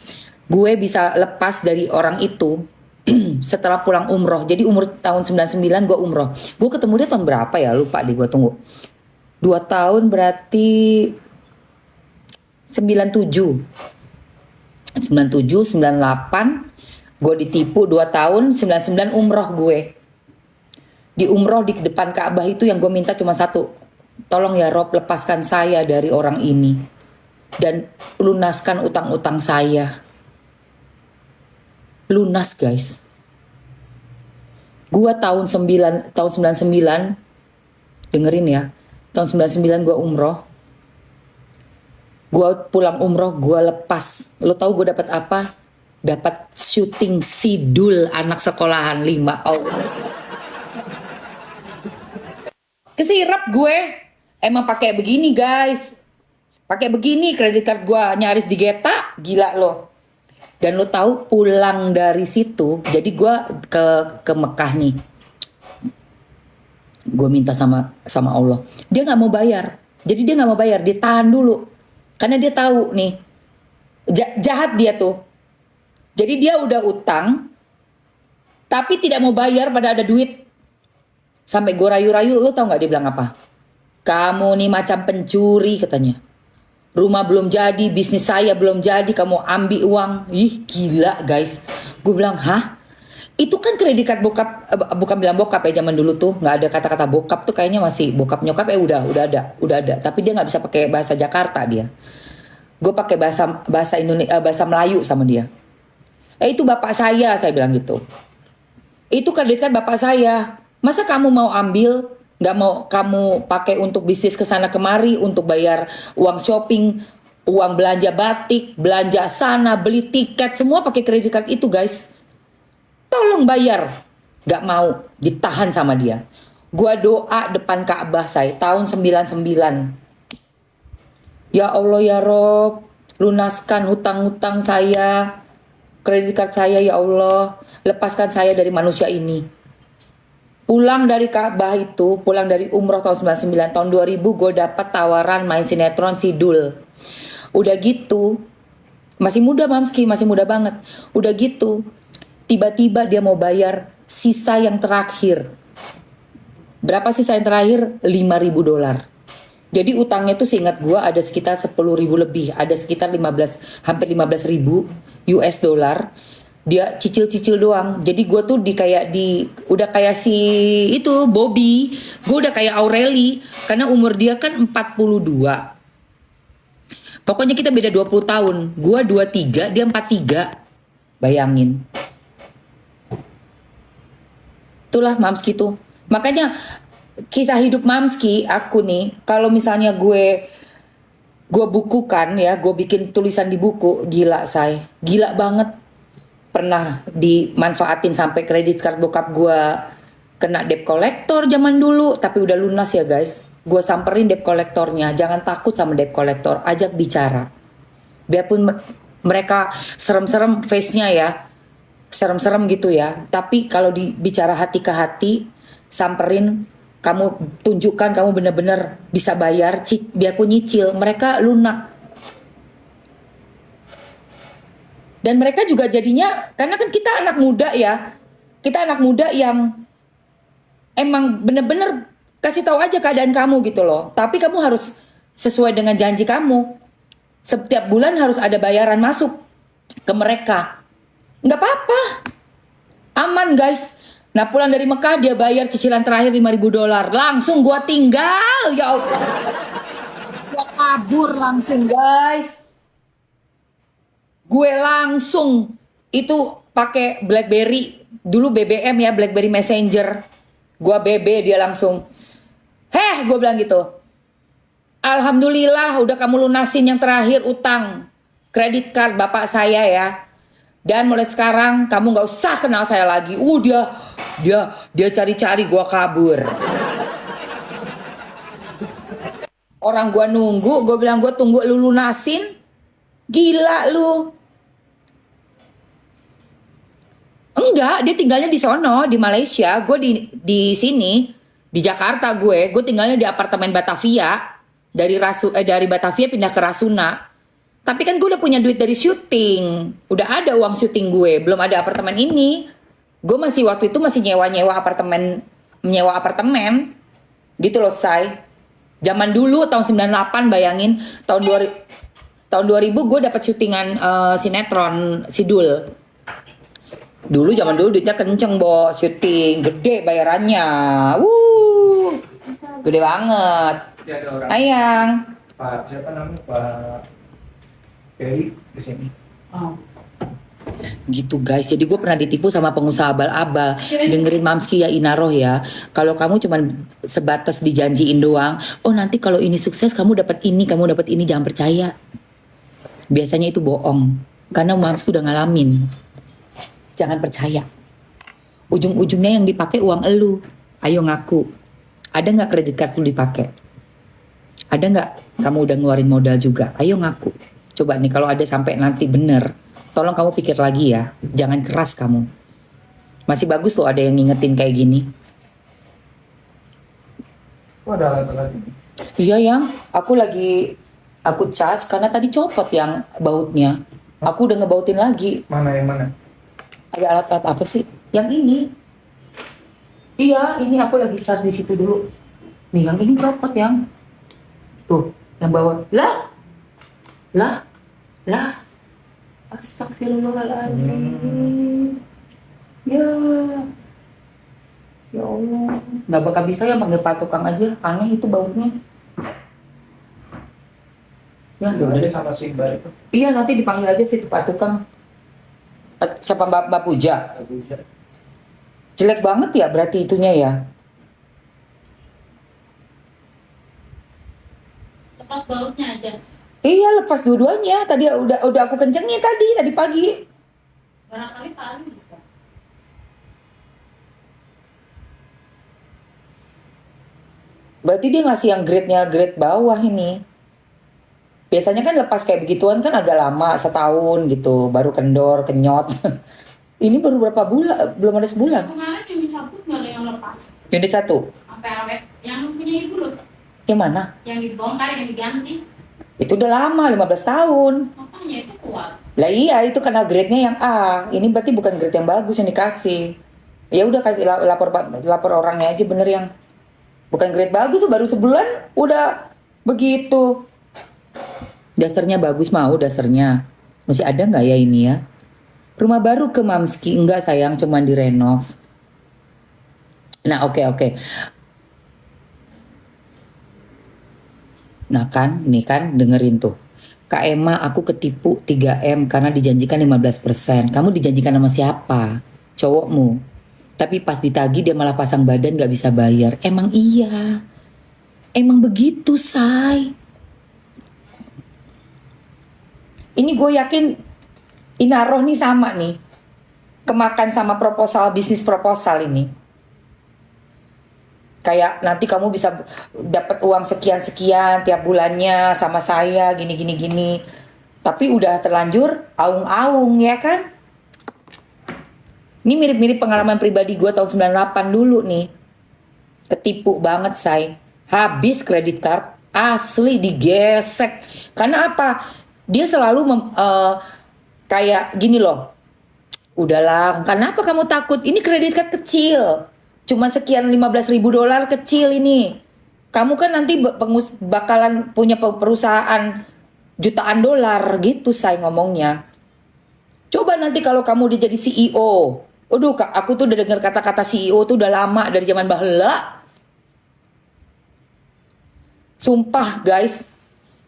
Gue bisa lepas dari orang itu setelah pulang umroh. Jadi umur tahun 99 gue umroh. Gue ketemu dia tahun berapa ya? Lupa deh, gue tunggu. 2 tahun berarti 97, 98. Gue ditipu 2 tahun, 99 umroh gue. Di umroh di depan Ka'bah itu yang gue minta cuma satu. Tolong ya Rob, lepaskan saya dari orang ini. Dan lunaskan utang-utang saya. Lunas guys. Gue tahun 99, dengerin ya. Tahun 99 gue umroh. Gue pulang umroh, gue lepas. Lo tau gue dapat apa? Dapat syuting sidul anak sekolahan 5. Oh. Kesirap gue. Emang pakai begini guys. Pakai begini kredit card gue nyaris digeta. Gila lo. Dan lo tahu pulang dari situ. Jadi gue ke Mekah nih. Gue minta sama Allah. Dia gak mau bayar. Jadi dia gak mau bayar. Dia tahan dulu. Karena dia tahu nih. Jahat dia tuh. Jadi dia udah utang, tapi tidak mau bayar pada ada duit. Sampai gue rayu-rayu, lo tau gak dia bilang apa? Kamu nih macam pencuri katanya. Rumah belum jadi, bisnis saya belum jadi, kamu ambil uang. Ih gila guys. Gue bilang, hah? Itu kan kredit card bokap, bukan bilang bokap ya zaman dulu tuh. Gak ada kata-kata bokap tuh, kayaknya masih bokap nyokap udah ada. Tapi dia gak bisa pakai bahasa Jakarta dia. Gue pakai bahasa Indonesia, bahasa Melayu sama dia. Itu bapak saya bilang gitu. Itu kredit card bapak saya. Masa kamu mau ambil, gak mau kamu pakai untuk bisnis kesana kemari, untuk bayar uang shopping, uang belanja batik, belanja sana, beli tiket, semua pakai kredit card itu guys. Tolong bayar. Gak mau, ditahan sama dia. Gua doa depan Ka'bah saya tahun 99. Ya Allah ya Rob, lunaskan hutang-hutang saya. Kredit card saya ya Allah, lepaskan saya dari manusia ini. Pulang dari Ka'bah itu, pulang dari umroh tahun 99, tahun 2000 gue dapat tawaran main sinetron Sidul. Udah gitu, masih muda Mamski, masih muda banget. Udah gitu, tiba-tiba dia mau bayar sisa yang terakhir. Berapa sisa yang terakhir? $5.000. Jadi utangnya tuh seingat gue ada sekitar 10.000 lebih, ada sekitar hampir 15.000 US dollar. Dia cicil-cicil doang. Jadi gue tuh udah kayak si itu Bobby, gue udah kayak Aureli karena umur dia kan 42. Pokoknya kita beda 20 tahun. Gue 23, dia 43. Bayangin. Itulah Mamski tuh. Makanya kisah hidup Mamski, aku nih, kalau misalnya gue bukukan ya, gue bikin tulisan di buku, gila say, gila banget. Pernah dimanfaatin sampai kredit card bokap gue kena debt collector zaman dulu, tapi udah lunas ya guys. Gue samperin debt collectornya, jangan takut sama debt collector, ajak bicara. Biarpun mereka serem-serem face-nya ya, serem-serem gitu ya, tapi kalau dibicara hati ke hati, samperin. Kamu tunjukkan kamu benar-benar bisa bayar, biarpun nyicil, mereka lunak. Dan mereka juga jadinya, karena kan kita anak muda ya, kita anak muda yang emang benar-benar kasih tahu aja keadaan kamu gitu loh. Tapi kamu harus sesuai dengan janji kamu. Setiap bulan harus ada bayaran masuk ke mereka. Nggak apa-apa, aman guys. Nah pulang dari Mekah dia bayar cicilan terakhir $5.000. Langsung gua tinggal, ya Allah. Gua kabur langsung guys. Gue langsung itu pakai BlackBerry. Dulu BBM ya, BlackBerry Messenger. Gua BB, dia langsung. Heh, gue bilang gitu. Alhamdulillah udah kamu lunasin yang terakhir utang. Kredit card bapak saya ya. Dan mulai sekarang kamu gak usah kenal saya lagi. Dia cari-cari, gua kabur. Orang gua nunggu, gua bilang gua tunggu lu lunasin. Gila lu. Enggak, dia tinggalnya di sono, di Malaysia. Gue di sini, di Jakarta gue tinggalnya di apartemen Batavia. Dari Batavia pindah ke Rasuna. Tapi kan gue udah punya duit dari syuting. Udah ada uang syuting gue, belum ada apartemen ini. Gue masih waktu itu masih nyewa apartemen. Gitu loh, Say. Zaman dulu tahun 98 bayangin, tahun 2000 gue dapat syutingan sinetron Sidul. Dulu zaman dulu duitnya kenceng, Bo, syuting gede bayarannya. Gede banget. Jadi ada orang Ayang. Pak siapa namanya Pak Peri kesini. Gitu guys, jadi gue pernah ditipu sama pengusaha abal-abal. Dengerin Mamski ya Inaroh ya. Kalau kamu cuman sebatas dijanjiin doang, oh nanti kalau ini sukses kamu dapat ini, jangan percaya. Biasanya itu bohong. Karena Mamski udah ngalamin. Jangan percaya. Ujung-ujungnya yang dipakai uang elu. Ayo ngaku. Ada nggak kredit card lu dipakai? Ada nggak kamu udah ngeluarin modal juga? Ayo ngaku. Coba nih kalau ada sampai nanti bener, tolong kamu pikir lagi ya. Jangan keras kamu. Masih bagus loh ada yang ngingetin kayak gini. Oh ada alat-alat ini. Iya yang, aku cas karena tadi copot yang bautnya. Aku udah ngebautin lagi. Mana yang mana? Ada alat-alat apa sih? Yang ini. Iya, ini aku lagi cas di situ dulu. Nih yang ini copot yang. Tuh, yang bawah. Lah. Astagfirullahaladzim. Ya Allah. Gak bakal bisa ya manggil Pak Tukang aja. Aneh itu bautnya. Ya Ada udah. sama si Iqbal itu. Iya nanti dipanggil aja sih Pak Tukang. Siapa Mbak Puja? Jelek banget ya berarti itunya ya. Lepas bautnya aja. Iya lepas dua-duanya. Tadi udah aku kencengin tadi pagi. Barangkali Pak Ali bisa. Berarti dia ngasih yang grade bawah ini. Biasanya kan lepas kayak begituan kan agak lama, setahun gitu, baru kendor, kenyot. Ini baru berapa bulan? Belum ada sebulan. Kemarin yang dicabut nggak ada yang lepas. Unit 1. Sampai awet. Yang punya ibu loh. Yang mana? Yang dibongkar, yang diganti. Itu udah lama, 15 tahun. Makanya itu kuat. Lah iya, itu karena grade-nya yang A. Ini berarti bukan grade yang bagus yang dikasih. Ya udah kasih lapor orangnya aja bener yang bukan grade bagus, baru sebulan udah begitu. Dasarnya bagus mau dasarnya. Masih ada nggak ya ini ya? Rumah baru ke Mamski enggak sayang, cuman direnov. Nah oke. Nah kan, nih kan dengerin tuh. Kak Emma aku ketipu 3M karena dijanjikan 15%. Kamu dijanjikan sama siapa? Cowokmu. Tapi pas ditagi dia malah pasang badan gak bisa bayar. Emang iya. Emang begitu say. Ini gue yakin Inaroh nih sama nih. Kemakan sama bisnis proposal ini. Kayak nanti kamu bisa dapat uang sekian-sekian tiap bulannya sama saya gini. Tapi udah terlanjur aung-aung ya kan? Ini mirip-mirip pengalaman pribadi gue tahun 98 dulu nih. Ketipu banget say. Habis kredit card asli digesek. Karena apa? Dia selalu kayak gini loh. Udahlah, kenapa kamu takut? Ini kredit card kecil. Cuman sekian $15.000 kecil ini. Kamu kan nanti bakalan punya perusahaan jutaan dolar gitu saya ngomongnya. Coba nanti kalau kamu udah jadi CEO. Aduh, aku tuh udah dengar kata-kata CEO tuh udah lama dari zaman bahela. Sumpah guys,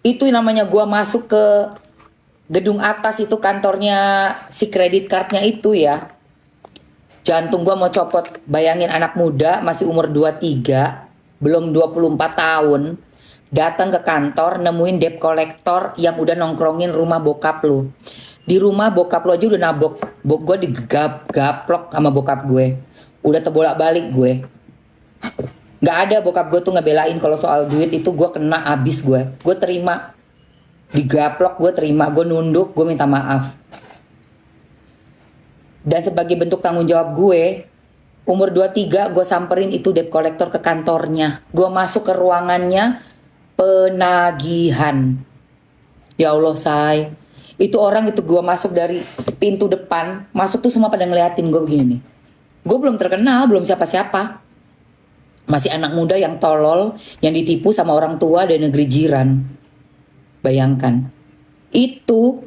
itu namanya gua masuk ke gedung atas itu kantornya si kredit cardnya itu ya. Jantung gua mau copot. Bayangin anak muda masih umur 23, belum 24 tahun, datang ke kantor nemuin debt collector yang udah nongkrongin rumah bokap lu. Di rumah bokap lu aja udah nabok. Gue digaplok sama bokap gue. Udah terbolak-balik gue. Gak ada bokap gue tuh ngebelain kalau soal duit itu gue kena abis gue. Gue terima. Digaplok gue terima. Gue nunduk, gue minta maaf. Dan sebagai bentuk tanggung jawab gue, umur 23 gue samperin itu debt collector ke kantornya. Gue masuk ke ruangannya, penagihan. Ya Allah, say. Itu orang itu gue masuk dari pintu depan, masuk tuh semua pada ngeliatin gue begini nih. Gue belum terkenal, belum siapa-siapa. Masih anak muda yang tolol, yang ditipu sama orang tua dari negeri jiran. Bayangkan. Itu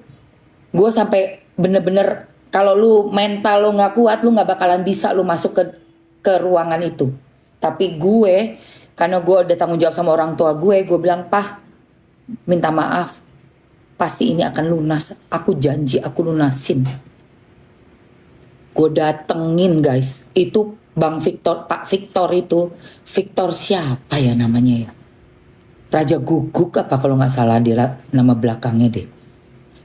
gue sampai bener-bener, kalau lu mental lu gak kuat, lu gak bakalan bisa lu masuk ke ruangan itu. Tapi gue, karena gue udah tanggung jawab sama orang tua gue bilang, "Pah, minta maaf, pasti ini akan lunas, aku janji aku lunasin." Gue datengin guys, itu Bang Victor, Pak Victor itu, Victor siapa ya namanya ya? Raja Guguk apa kalau nggak salah dia nama belakangnya deh.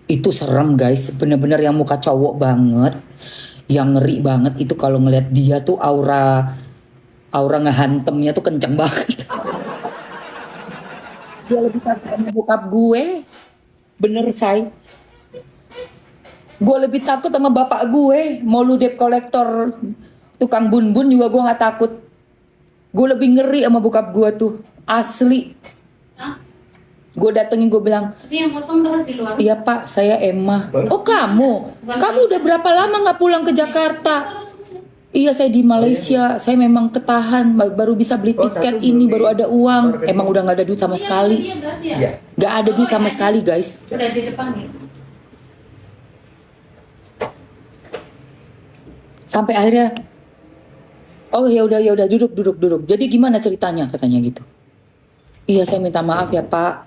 Itu serem guys, bener-bener yang muka cowok banget, yang ngeri banget itu kalau ngeliat dia tuh aura ngehantemnya tuh kenceng banget. Dia lebih takut sama bokap gue, bener say. Gue lebih takut sama bapak gue, mau lu debt collector, tukang bun-bun juga gue nggak takut. Gue lebih ngeri sama bokap gue tuh, asli. Hah? Gue datengin, gue bilang, Tapi yang kosong terus di luar. "Iya Pak, saya Emma." "Oh kamu? Kamu udah berapa lama nggak pulang ke Jakarta?" "Iya, saya di Malaysia. Saya memang ketahan, baru bisa beli tiket satu ini, dulu baru nih. ada uang." Baru Emang udah nggak ada duit sama sekali. Iya, berarti ya. Iya. Nggak ada duit sama sekali guys. Udah di depan gitu. Sampai akhirnya, "Oh ya udah duduk. Jadi gimana ceritanya?" katanya gitu. "Iya, saya minta maaf ya Pak.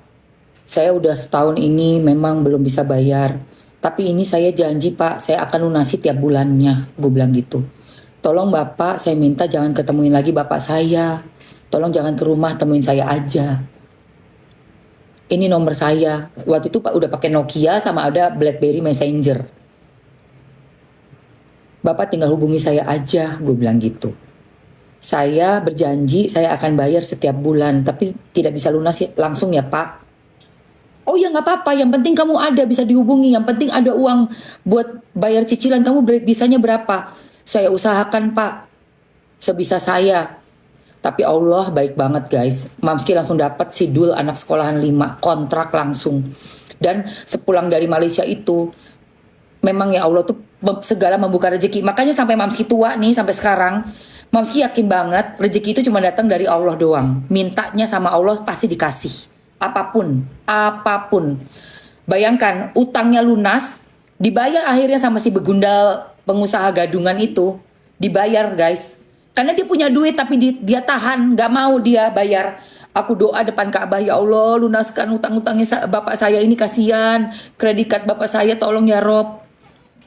Saya udah setahun ini memang belum bisa bayar. Tapi ini saya janji Pak, saya akan lunasi tiap bulannya." Gue bilang gitu. "Tolong Bapak, saya minta jangan ketemuin lagi Bapak saya. Tolong jangan ke rumah, temuin saya aja. Ini nomor saya." Waktu itu Pak udah pakai Nokia sama ada BlackBerry Messenger. "Bapak tinggal hubungi saya aja," gue bilang gitu. "Saya berjanji saya akan bayar setiap bulan, tapi tidak bisa lunas langsung ya Pak." "Oh ya nggak apa-apa, yang penting kamu ada, bisa dihubungi, yang penting ada uang buat bayar cicilan, kamu bisanya berapa?" "Saya usahakan Pak, sebisa saya." Tapi Allah baik banget guys, Mamski langsung dapat sidul anak sekolahan 5, kontrak langsung. Dan sepulang dari Malaysia itu, memang ya Allah tuh segala membuka rezeki. Makanya sampai Mamski tua nih, sampai sekarang, Mamski yakin banget rezeki itu cuma datang dari Allah doang. Mintanya sama Allah pasti dikasih. Apapun. Bayangkan, utangnya lunas, dibayar akhirnya sama si begundal pengusaha gadungan itu. Dibayar guys. Karena dia punya duit tapi dia tahan, gak mau dia bayar. Aku doa depan Ka'bah, "Ya Allah, lunaskan utang-utangnya bapak saya ini, kasihan. Kredit card bapak saya tolong ya Rob."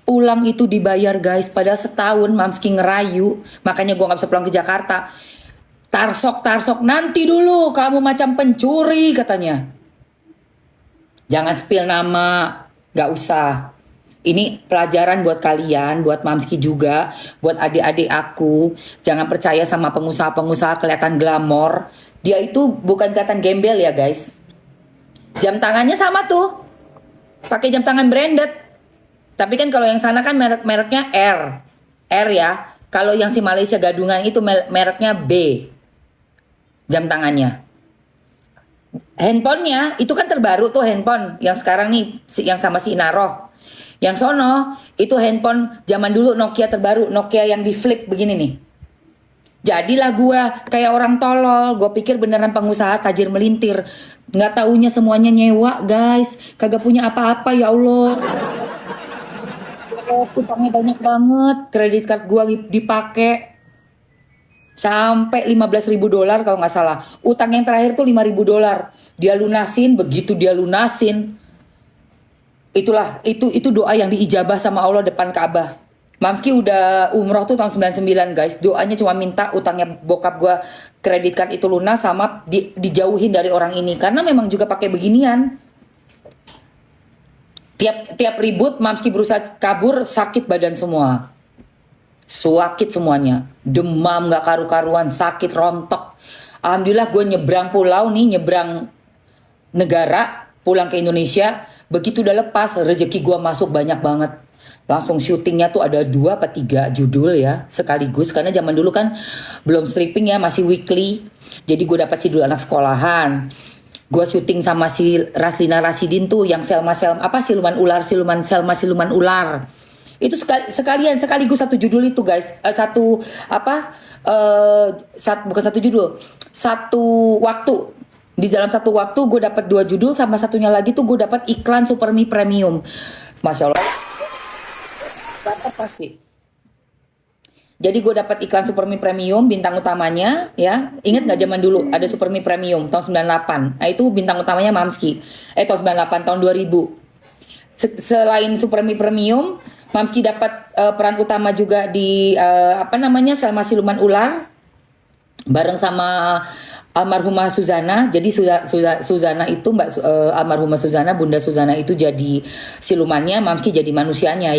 Pulang itu dibayar guys. Padahal setahun Mamski ngerayu, makanya gue gak bisa pulang ke Jakarta. Tarsok, "Nanti dulu, kamu macam pencuri," katanya. "Jangan spill nama, gak usah. Ini pelajaran buat kalian, buat Mamski juga, buat adik-adik aku. Jangan percaya sama pengusaha-pengusaha kelihatan glamor. Dia itu bukan kelihatan gembel ya guys. Jam tangannya sama tuh, pakai jam tangan branded. Tapi kan kalau yang sana kan mereknya R ya. Kalau yang si Malaysia gadungan itu mereknya B. Jam tangannya. Handphonenya itu kan terbaru tuh handphone yang sekarang nih, yang sama si Inaroh. Yang sono itu handphone zaman dulu Nokia terbaru, Nokia yang di flip begini nih. Jadilah gue kayak orang tolol. Gue pikir beneran pengusaha tajir melintir. Nggak taunya semuanya nyewa guys. Kagak punya apa-apa ya Allah. Utangnya banyak banget. Kredit card gue dipakai sampai $15.000 kalau nggak salah. Utang yang terakhir tuh $5.000. Dia lunasin, begitu dia lunasin, itu doa yang diijabah sama Allah depan Ka'bah. Mamski udah umroh tuh tahun 99 guys. Doanya cuma minta utangnya bokap gue kredit card itu lunas sama dijauhin dari orang ini. Karena memang juga pakai beginian. Tiap ribut Mamski berusaha kabur, sakit badan semua. Sakit semuanya. Demam gak karu-karuan, sakit rontok. Alhamdulillah gue nyebrang pulau nih, nyebrang negara, pulang ke Indonesia. Begitu udah lepas, rezeki gue masuk banyak banget. Langsung syutingnya tuh ada 2 apa 3 judul ya sekaligus, karena zaman dulu kan belum stripping ya, masih weekly. Jadi gue dapat Sidul Anak Sekolahan. Gue syuting sama si Raslina Rasidin tuh yang siluman ular, Selma siluman ular. Itu sekaligus satu judul itu guys. Bukan satu judul, satu waktu. Di dalam satu waktu gue dapat 2 judul, sama satunya lagi tuh gue dapat iklan Supermi Premium. Masya Allah. Dapat pasti. Jadi gue dapat iklan Supermi Premium, bintang utamanya ya. Ingat nggak zaman dulu ada Supermi Premium tahun 98. Nah itu bintang utamanya Mamski. Tahun 98, tahun 2000. Selain Supermi Premium, Mamski dapat peran utama juga di Selma Siluman Ular bareng sama almarhumah Suzana. Jadi Suzana itu almarhumah Suzana, Bunda Suzana itu jadi silumannya, Mamski jadi manusianya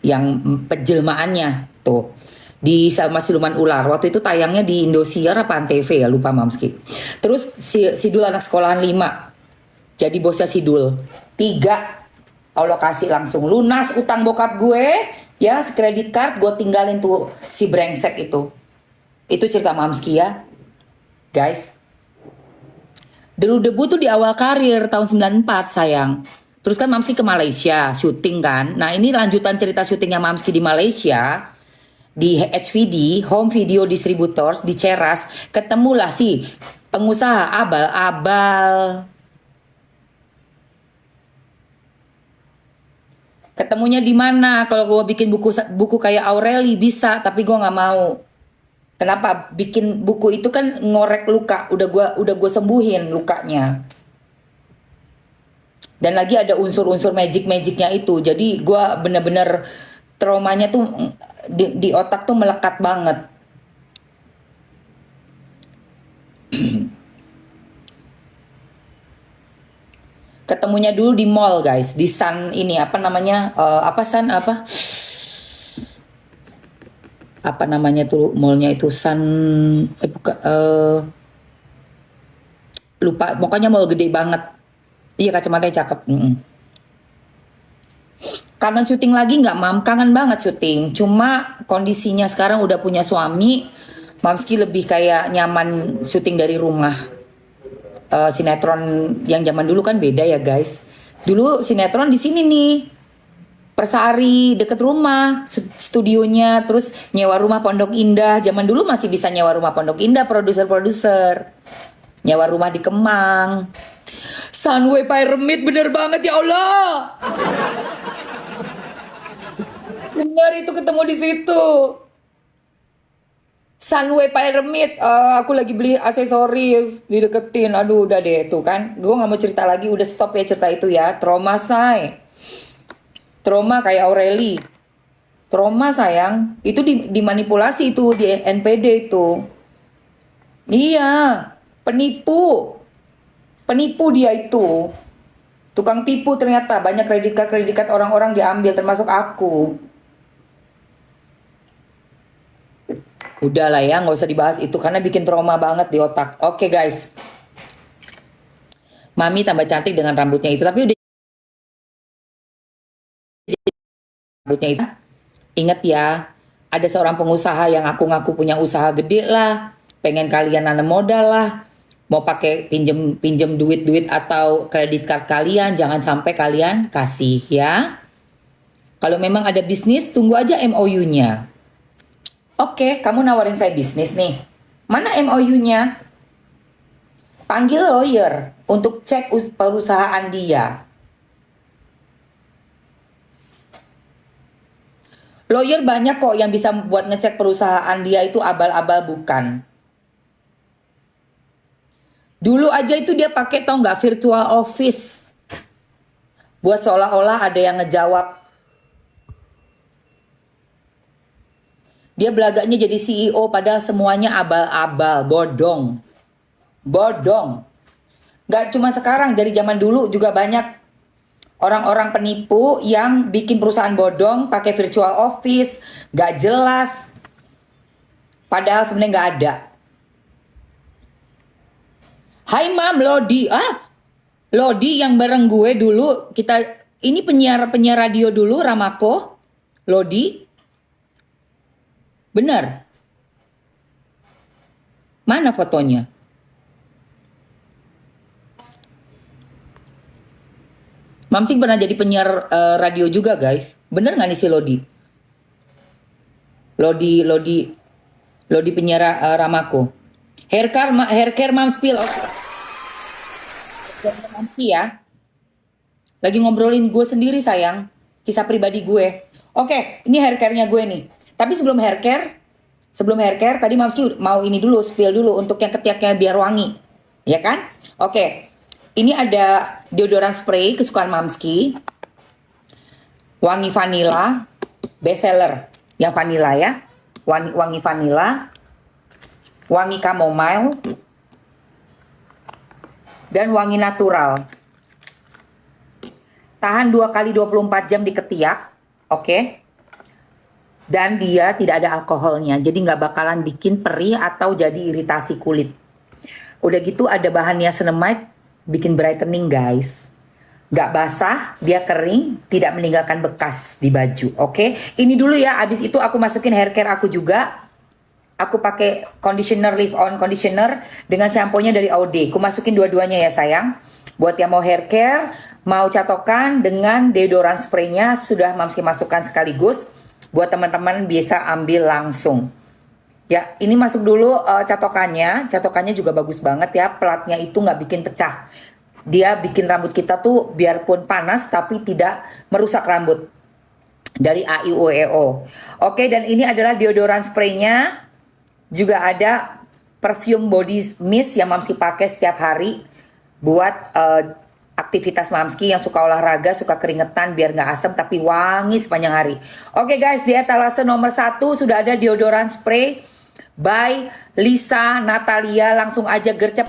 yang penjelmaannya tuh. Di Selma Siluman Ular. Waktu itu tayangnya di Indosiar apa Antv ya, lupa Mamski. Terus Sidul Anak Sekolahan 5. Jadi bosnya Sidul. 3. Allah kasih langsung lunas utang bokap gue ya, kredit card gue tinggalin tuh si brengsek itu. Itu cerita Mamski ya. Guys. Dulu debut tuh di awal karir tahun 94 sayang. Terus kan Mamski ke Malaysia syuting kan. Nah, ini lanjutan cerita syutingnya Mamski di Malaysia. Di HVD, Home Video Distributors di Ceras, ketemulah si pengusaha abal-abal. Ketemunya di mana? Kalau gue bikin buku kayak Aureli bisa, tapi gue nggak mau. Kenapa? Bikin buku itu kan ngorek luka, udah gue sembuhin lukanya. Dan lagi ada unsur-unsur magicnya itu, jadi gue bener-bener traumanya tuh di otak tuh melekat banget. Ketemunya dulu di mall guys, di Sun ini apa namanya tuh mallnya itu Sun lupa, pokoknya mall gede banget. Iya, kacamatanya cakep. Kangen syuting lagi nggak Mam? Kangen banget syuting. Cuma kondisinya sekarang udah punya suami. Mamski lebih kayak nyaman syuting dari rumah. Sinetron yang zaman dulu kan beda ya guys. Dulu sinetron di sini nih, Persari deket rumah, studionya. Terus nyewa rumah Pondok Indah. Zaman dulu masih bisa nyewa rumah Pondok Indah, produser. Nyewa rumah di Kemang. Sunway Pyramid, bener banget ya Allah. Bener itu ketemu di situ. Sunway Pyramid. Aku lagi beli aksesoris, dideketin. Aduh udah deh tuh kan. Gue gak mau cerita lagi, udah stop ya cerita itu ya. Trauma say. Trauma kayak Aureli. Trauma sayang. Itu dimanipulasi itu di NPD itu. Iya. Penipu dia itu. Tukang tipu ternyata. Banyak kredit card orang-orang diambil termasuk aku. Udah lah ya, nggak usah dibahas itu karena bikin trauma banget di otak. Oke guys, Mami tambah cantik dengan rambutnya itu. Tapi udah rambutnya itu, inget ya, ada seorang pengusaha yang ngaku-ngaku punya usaha gede lah, pengen kalian nanam modal lah, mau pakai pinjem duit atau kredit card kalian, jangan sampai kalian kasih ya. Kalau memang ada bisnis, tunggu aja MOU-nya. Oke, kamu nawarin saya bisnis nih. Mana MOU-nya? Panggil lawyer untuk cek perusahaan dia. Lawyer banyak kok yang bisa buat ngecek perusahaan dia itu abal-abal bukan. Dulu aja itu dia pakai tau nggak virtual office. Buat seolah-olah ada yang ngejawab. Dia belagaknya jadi CEO padahal semuanya abal-abal, bodong. Gak cuma sekarang, dari zaman dulu juga banyak orang-orang penipu yang bikin perusahaan bodong pakai virtual office, gak jelas. Padahal sebenarnya gak ada. Hai Mam, Lodi. Lodi yang bareng gue dulu, ini penyiar radio dulu, Ramako. Lodi? Benar. Mana fotonya? Mamsing pernah jadi penyiar radio juga, guys. Bener nggak nih si Lodi? Lodi penyiar Ramako. Hair care Mamspil. Oke. Mamski ya. Lagi ngobrolin gue sendiri sayang. Kisah pribadi gue. Oke, ini hair care-nya gue nih. Tapi sebelum hair care tadi Mamski mau ini dulu, spill dulu untuk yang ketiaknya biar wangi. Ya kan? Oke. Ini ada deodoran spray kesukaan Mamski. Wangi vanilla, best seller. Yang vanilla ya. Wangi vanilla. Wangi chamomile. Dan wangi natural. Tahan 2 kali 24 jam di ketiak. Oke. Dan dia tidak ada alkoholnya. Jadi nggak bakalan bikin perih atau jadi iritasi kulit. Udah gitu ada bahan niacinamide. Bikin brightening guys. Gak basah, dia kering, tidak meninggalkan bekas di baju. Oke, ini dulu ya. Abis itu aku masukin hair care aku juga. Aku pakai conditioner, leave on conditioner dengan shampoo-nya dari Aude. Aku masukin dua-duanya ya sayang. Buat yang mau hair care, mau catokan dengan deodoran spray-nya sudah Mamski masukkan sekaligus. Buat teman-teman bisa ambil langsung. Ya, ini masuk dulu catokannya. Catokannya juga bagus banget ya. Platnya itu nggak bikin pecah. Dia bikin rambut kita tuh biarpun panas tapi tidak merusak rambut. Dari AIUEO. Oke, dan ini adalah deodoran spraynya. Juga ada perfume body mist yang Mamski pakai setiap hari. Buat aktivitas Mamski yang suka olahraga, suka keringetan biar nggak asam tapi wangi sepanjang hari. Oke guys, di etalase nomor 1 sudah ada deodoran spray by Lisa Natalia. Langsung aja gercep.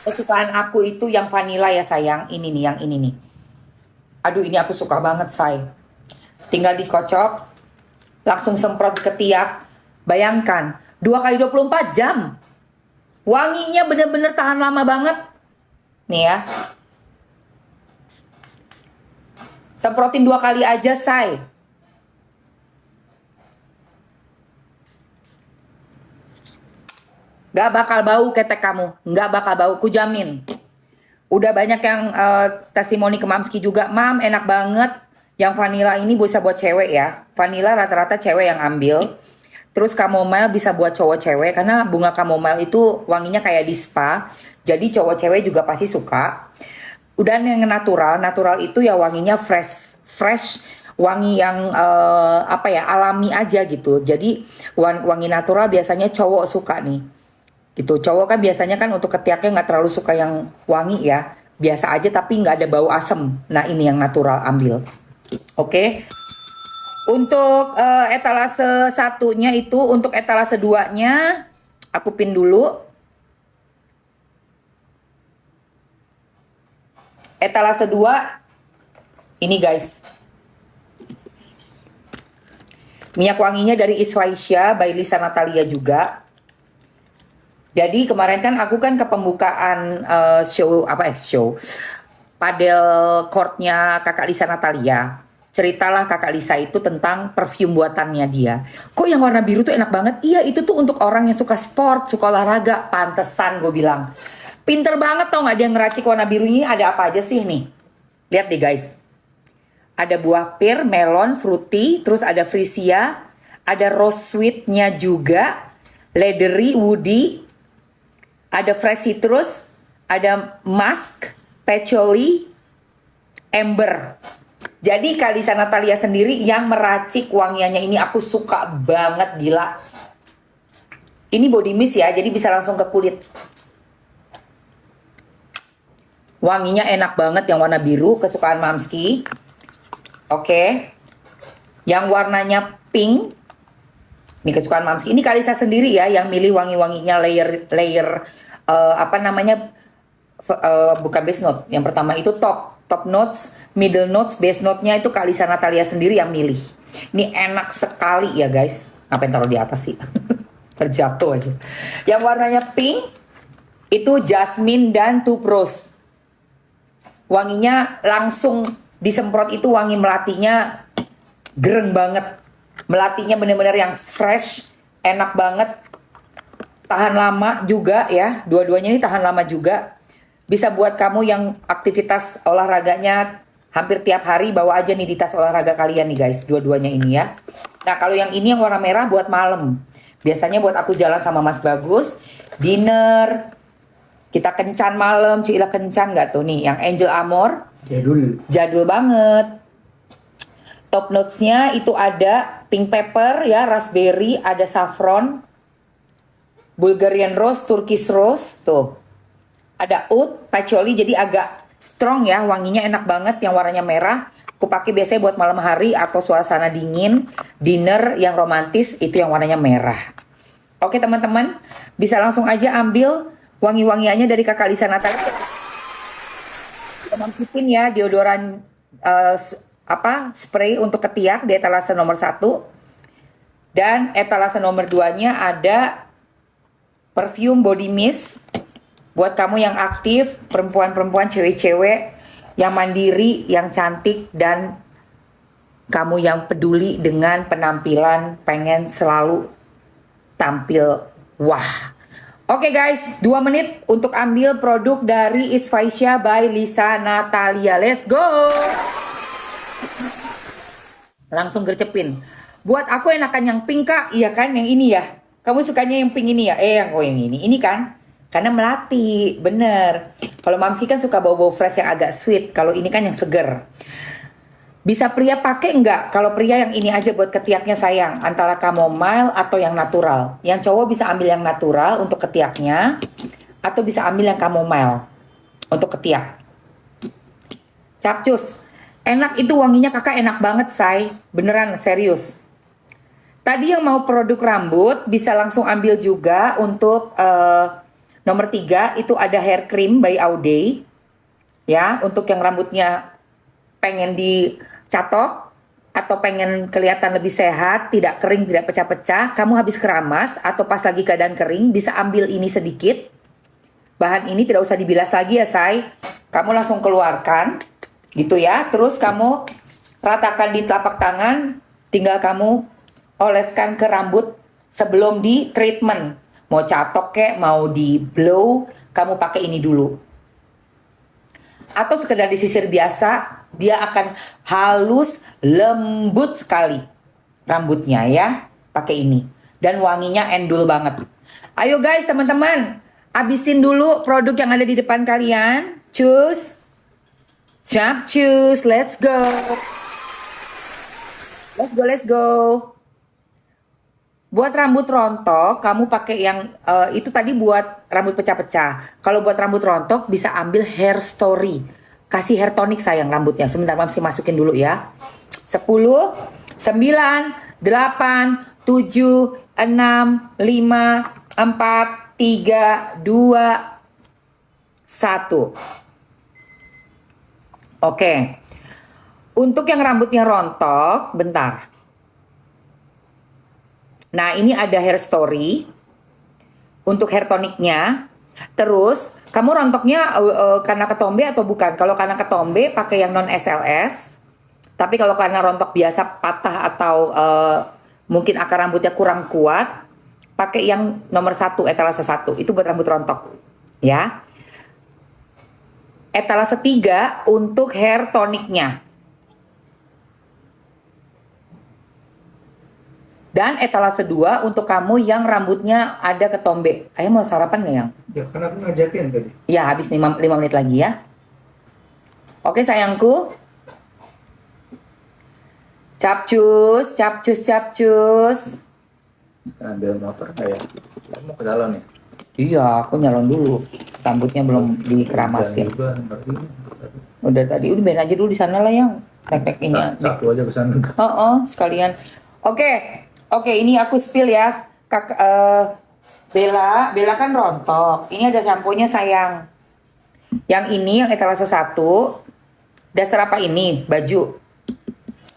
Kesukaan aku itu yang vanilla ya sayang. Ini nih, yang ini nih. Aduh, ini aku suka banget say. Tinggal dikocok. Langsung semprot di ketiak. Bayangkan 2 kali 24 jam. Wanginya bener-bener tahan lama banget. Nih ya. Semprotin 2 kali aja say. Gak bakal bau ketek kamu. Gak bakal bau, kujamin. Udah banyak yang testimoni ke Mamski juga. Mam, enak banget. Yang vanilla ini bisa buat cewek ya. Vanilla rata-rata cewek yang ambil. Terus chamomile bisa buat cowok cewek. Karena bunga chamomile itu wanginya kayak di spa. Jadi cowok cewek juga pasti suka. Udah yang natural. Natural itu ya wanginya fresh. Fresh. Wangi yang alami aja gitu. Jadi wangi natural biasanya cowok suka nih. Gitu. Cowok kan biasanya kan untuk ketiaknya nggak terlalu suka yang wangi ya. Biasa aja tapi nggak ada bau asem. Nah ini yang natural ambil. Oke. Untuk etalase satunya itu, untuk etalase 2-nya aku pin dulu. Etalase 2 ini guys. Minyak wanginya dari Iswaisya by Lisa Natalia juga. Jadi kemarin kan aku kan ke pembukaan show padel courtnya kakak Lisa Natalia. Ceritalah kakak Lisa itu tentang perfume buatannya dia. Kok yang warna biru tuh enak banget? Iya itu tuh untuk orang yang suka sport, suka olahraga. Pantesan gue bilang. Pinter banget tau gak dia ngeracik warna biru ini. Ada apa aja sih nih? Lihat deh guys. Ada buah pir, melon, fruity. Terus ada freesia. Ada rose sweetnya juga. Leathery, woody. Ada fresh citrus, ada musk, patchouli, amber. Jadi Kak Lisa Natalia sendiri yang meracik wangiannya ini aku suka banget gila. Ini body mist ya, jadi bisa langsung ke kulit. Wanginya enak banget yang warna biru, kesukaan Mamski. Oke. Yang warnanya pink. Ini kesukaan Mamski. Ini Kak Lisa sendiri ya yang milih wangi-wanginya layer bukan base note. Yang pertama itu top notes, middle notes, base note-nya itu Kak Lisa Natalia sendiri yang milih. Ini enak sekali ya guys. Ngapain taruh di atas sih? Terjatuh aja. Yang warnanya pink itu jasmine dan tuberose. Wanginya langsung disemprot itu wangi melatinya gereng banget. Melatinya bener-bener yang fresh, enak banget. Tahan lama juga ya, dua-duanya ini tahan lama juga. Bisa buat kamu yang aktivitas olahraganya hampir tiap hari, bawa aja nih di tas olahraga kalian nih guys, dua-duanya ini ya. Nah kalau yang ini yang warna merah buat malam. Biasanya buat aku jalan sama Mas Bagus, dinner, kita kencan malam, Cila kencan nggak tuh nih, yang Angel Amor. Jadul banget. Top notes-nya itu ada pink pepper ya, raspberry, ada saffron, Bulgarian rose, Turkish rose, tuh. Ada oud, patchouli, jadi agak strong ya, wanginya enak banget, yang warnanya merah. Aku pakai biasanya buat malam hari atau suasana dingin, dinner yang romantis, itu yang warnanya merah. Oke teman-teman, bisa langsung aja ambil wangi-wangiannya dari Kakak Lisa Natali. Teman Pipin ya, deodoran spray untuk ketiak di etalase nomor 1. Dan etalase nomor 2-nya ada perfume body mist buat kamu yang aktif, perempuan-perempuan, cewek-cewek yang mandiri, yang cantik, dan kamu yang peduli dengan penampilan, pengen selalu tampil wah. Oke guys, 2 menit untuk ambil produk dari Isfaisya by Lisa Natalia. Let's go! Langsung gercepin. Buat aku enakan yang pink kak, iya kan, yang ini ya. Kamu sukanya yang pink ini ya? Yang ini kan? Karena melati, bener. Kalau Mamski kan suka bau-bau fresh yang agak sweet. Kalau ini kan yang seger. Bisa pria pakai enggak? Kalau pria yang ini aja buat ketiaknya sayang. Antara chamomile atau yang natural. Yang cowok bisa ambil yang natural untuk ketiaknya. Atau bisa ambil yang chamomile untuk ketiak. Capcus. Enak itu wanginya kakak, enak banget say. Beneran, serius. Tadi yang mau produk rambut bisa langsung ambil juga untuk nomor 3 itu ada hair cream by Auday. Ya, untuk yang rambutnya pengen dicatok atau pengen kelihatan lebih sehat, tidak kering, tidak pecah-pecah, kamu habis keramas atau pas lagi keadaan kering bisa ambil ini sedikit. Bahan ini tidak usah dibilas lagi ya, say. Kamu langsung keluarkan gitu ya. Terus kamu ratakan di telapak tangan, tinggal kamu oleskan ke rambut sebelum di treatment. Mau catok kek, mau di blow, kamu pakai ini dulu. Atau sekedar disisir biasa, dia akan halus, lembut sekali rambutnya ya. Pakai ini. Dan wanginya endul banget. Ayo guys teman-teman, habisin dulu produk yang ada di depan kalian. Cus. Capcus, let's go. Let's go. Buat rambut rontok, kamu pakai yang itu tadi buat rambut pecah-pecah. Kalau buat rambut rontok bisa ambil Hair Story. Kasih hair tonic sayang rambutnya. Sebentar Mamski masukin dulu ya. 10, 9, 8, 7, 6, 5, 4, 3, 2, 1. Oke. Untuk yang rambutnya rontok, bentar. Nah ini ada Hair Story untuk hair toniknya. Terus kamu rontoknya karena ketombe atau bukan? Kalau karena ketombe pakai yang non SLS. Tapi kalau karena rontok biasa patah atau mungkin akar rambutnya kurang kuat, pakai yang nomor 1 etalase 1. Itu buat rambut rontok ya. Etalase 3 untuk hair toniknya. Dan etalase 2 untuk kamu yang rambutnya ada ketombe. Ayo mau sarapan gak yang? Ya kan aku ngajakin tadi. Ya habis 5 menit lagi ya. Oke sayangku. Capcus, capcus, capcus. Ambil motor kayak mau ke dalam ya. Iya aku nyalon dulu. Rambutnya belum dikeramas ya. Udah tadi, udah biarin aja dulu di sana lah yang. Tek-tek ini. Satu aja ke sana. Sekalian. Oke, ini aku spill ya. Bella kan rontok. Ini ada sampo-nya sayang. Yang ini yang etalase 1. Dasar apa ini? Baju.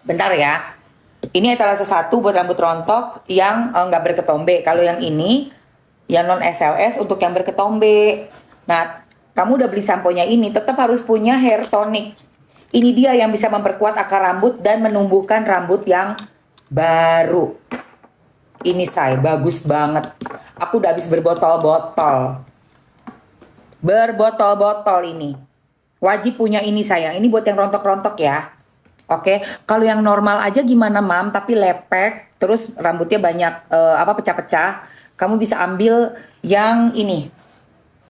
Bentar ya. Ini etalase 1 buat rambut rontok yang nggak berketombe. Kalau yang ini yang non SLS untuk yang berketombe. Nah, kamu udah beli sampo-nya ini tetap harus punya hair tonic. Ini dia yang bisa memperkuat akar rambut dan menumbuhkan rambut yang baru. Ini saya bagus banget. Aku udah habis berbotol-botol. Berbotol-botol ini. Wajib punya ini sayang. Ini buat yang rontok-rontok ya. Oke, kalau yang normal aja gimana mam? Tapi lepek, terus rambutnya banyak pecah-pecah. Kamu bisa ambil yang ini.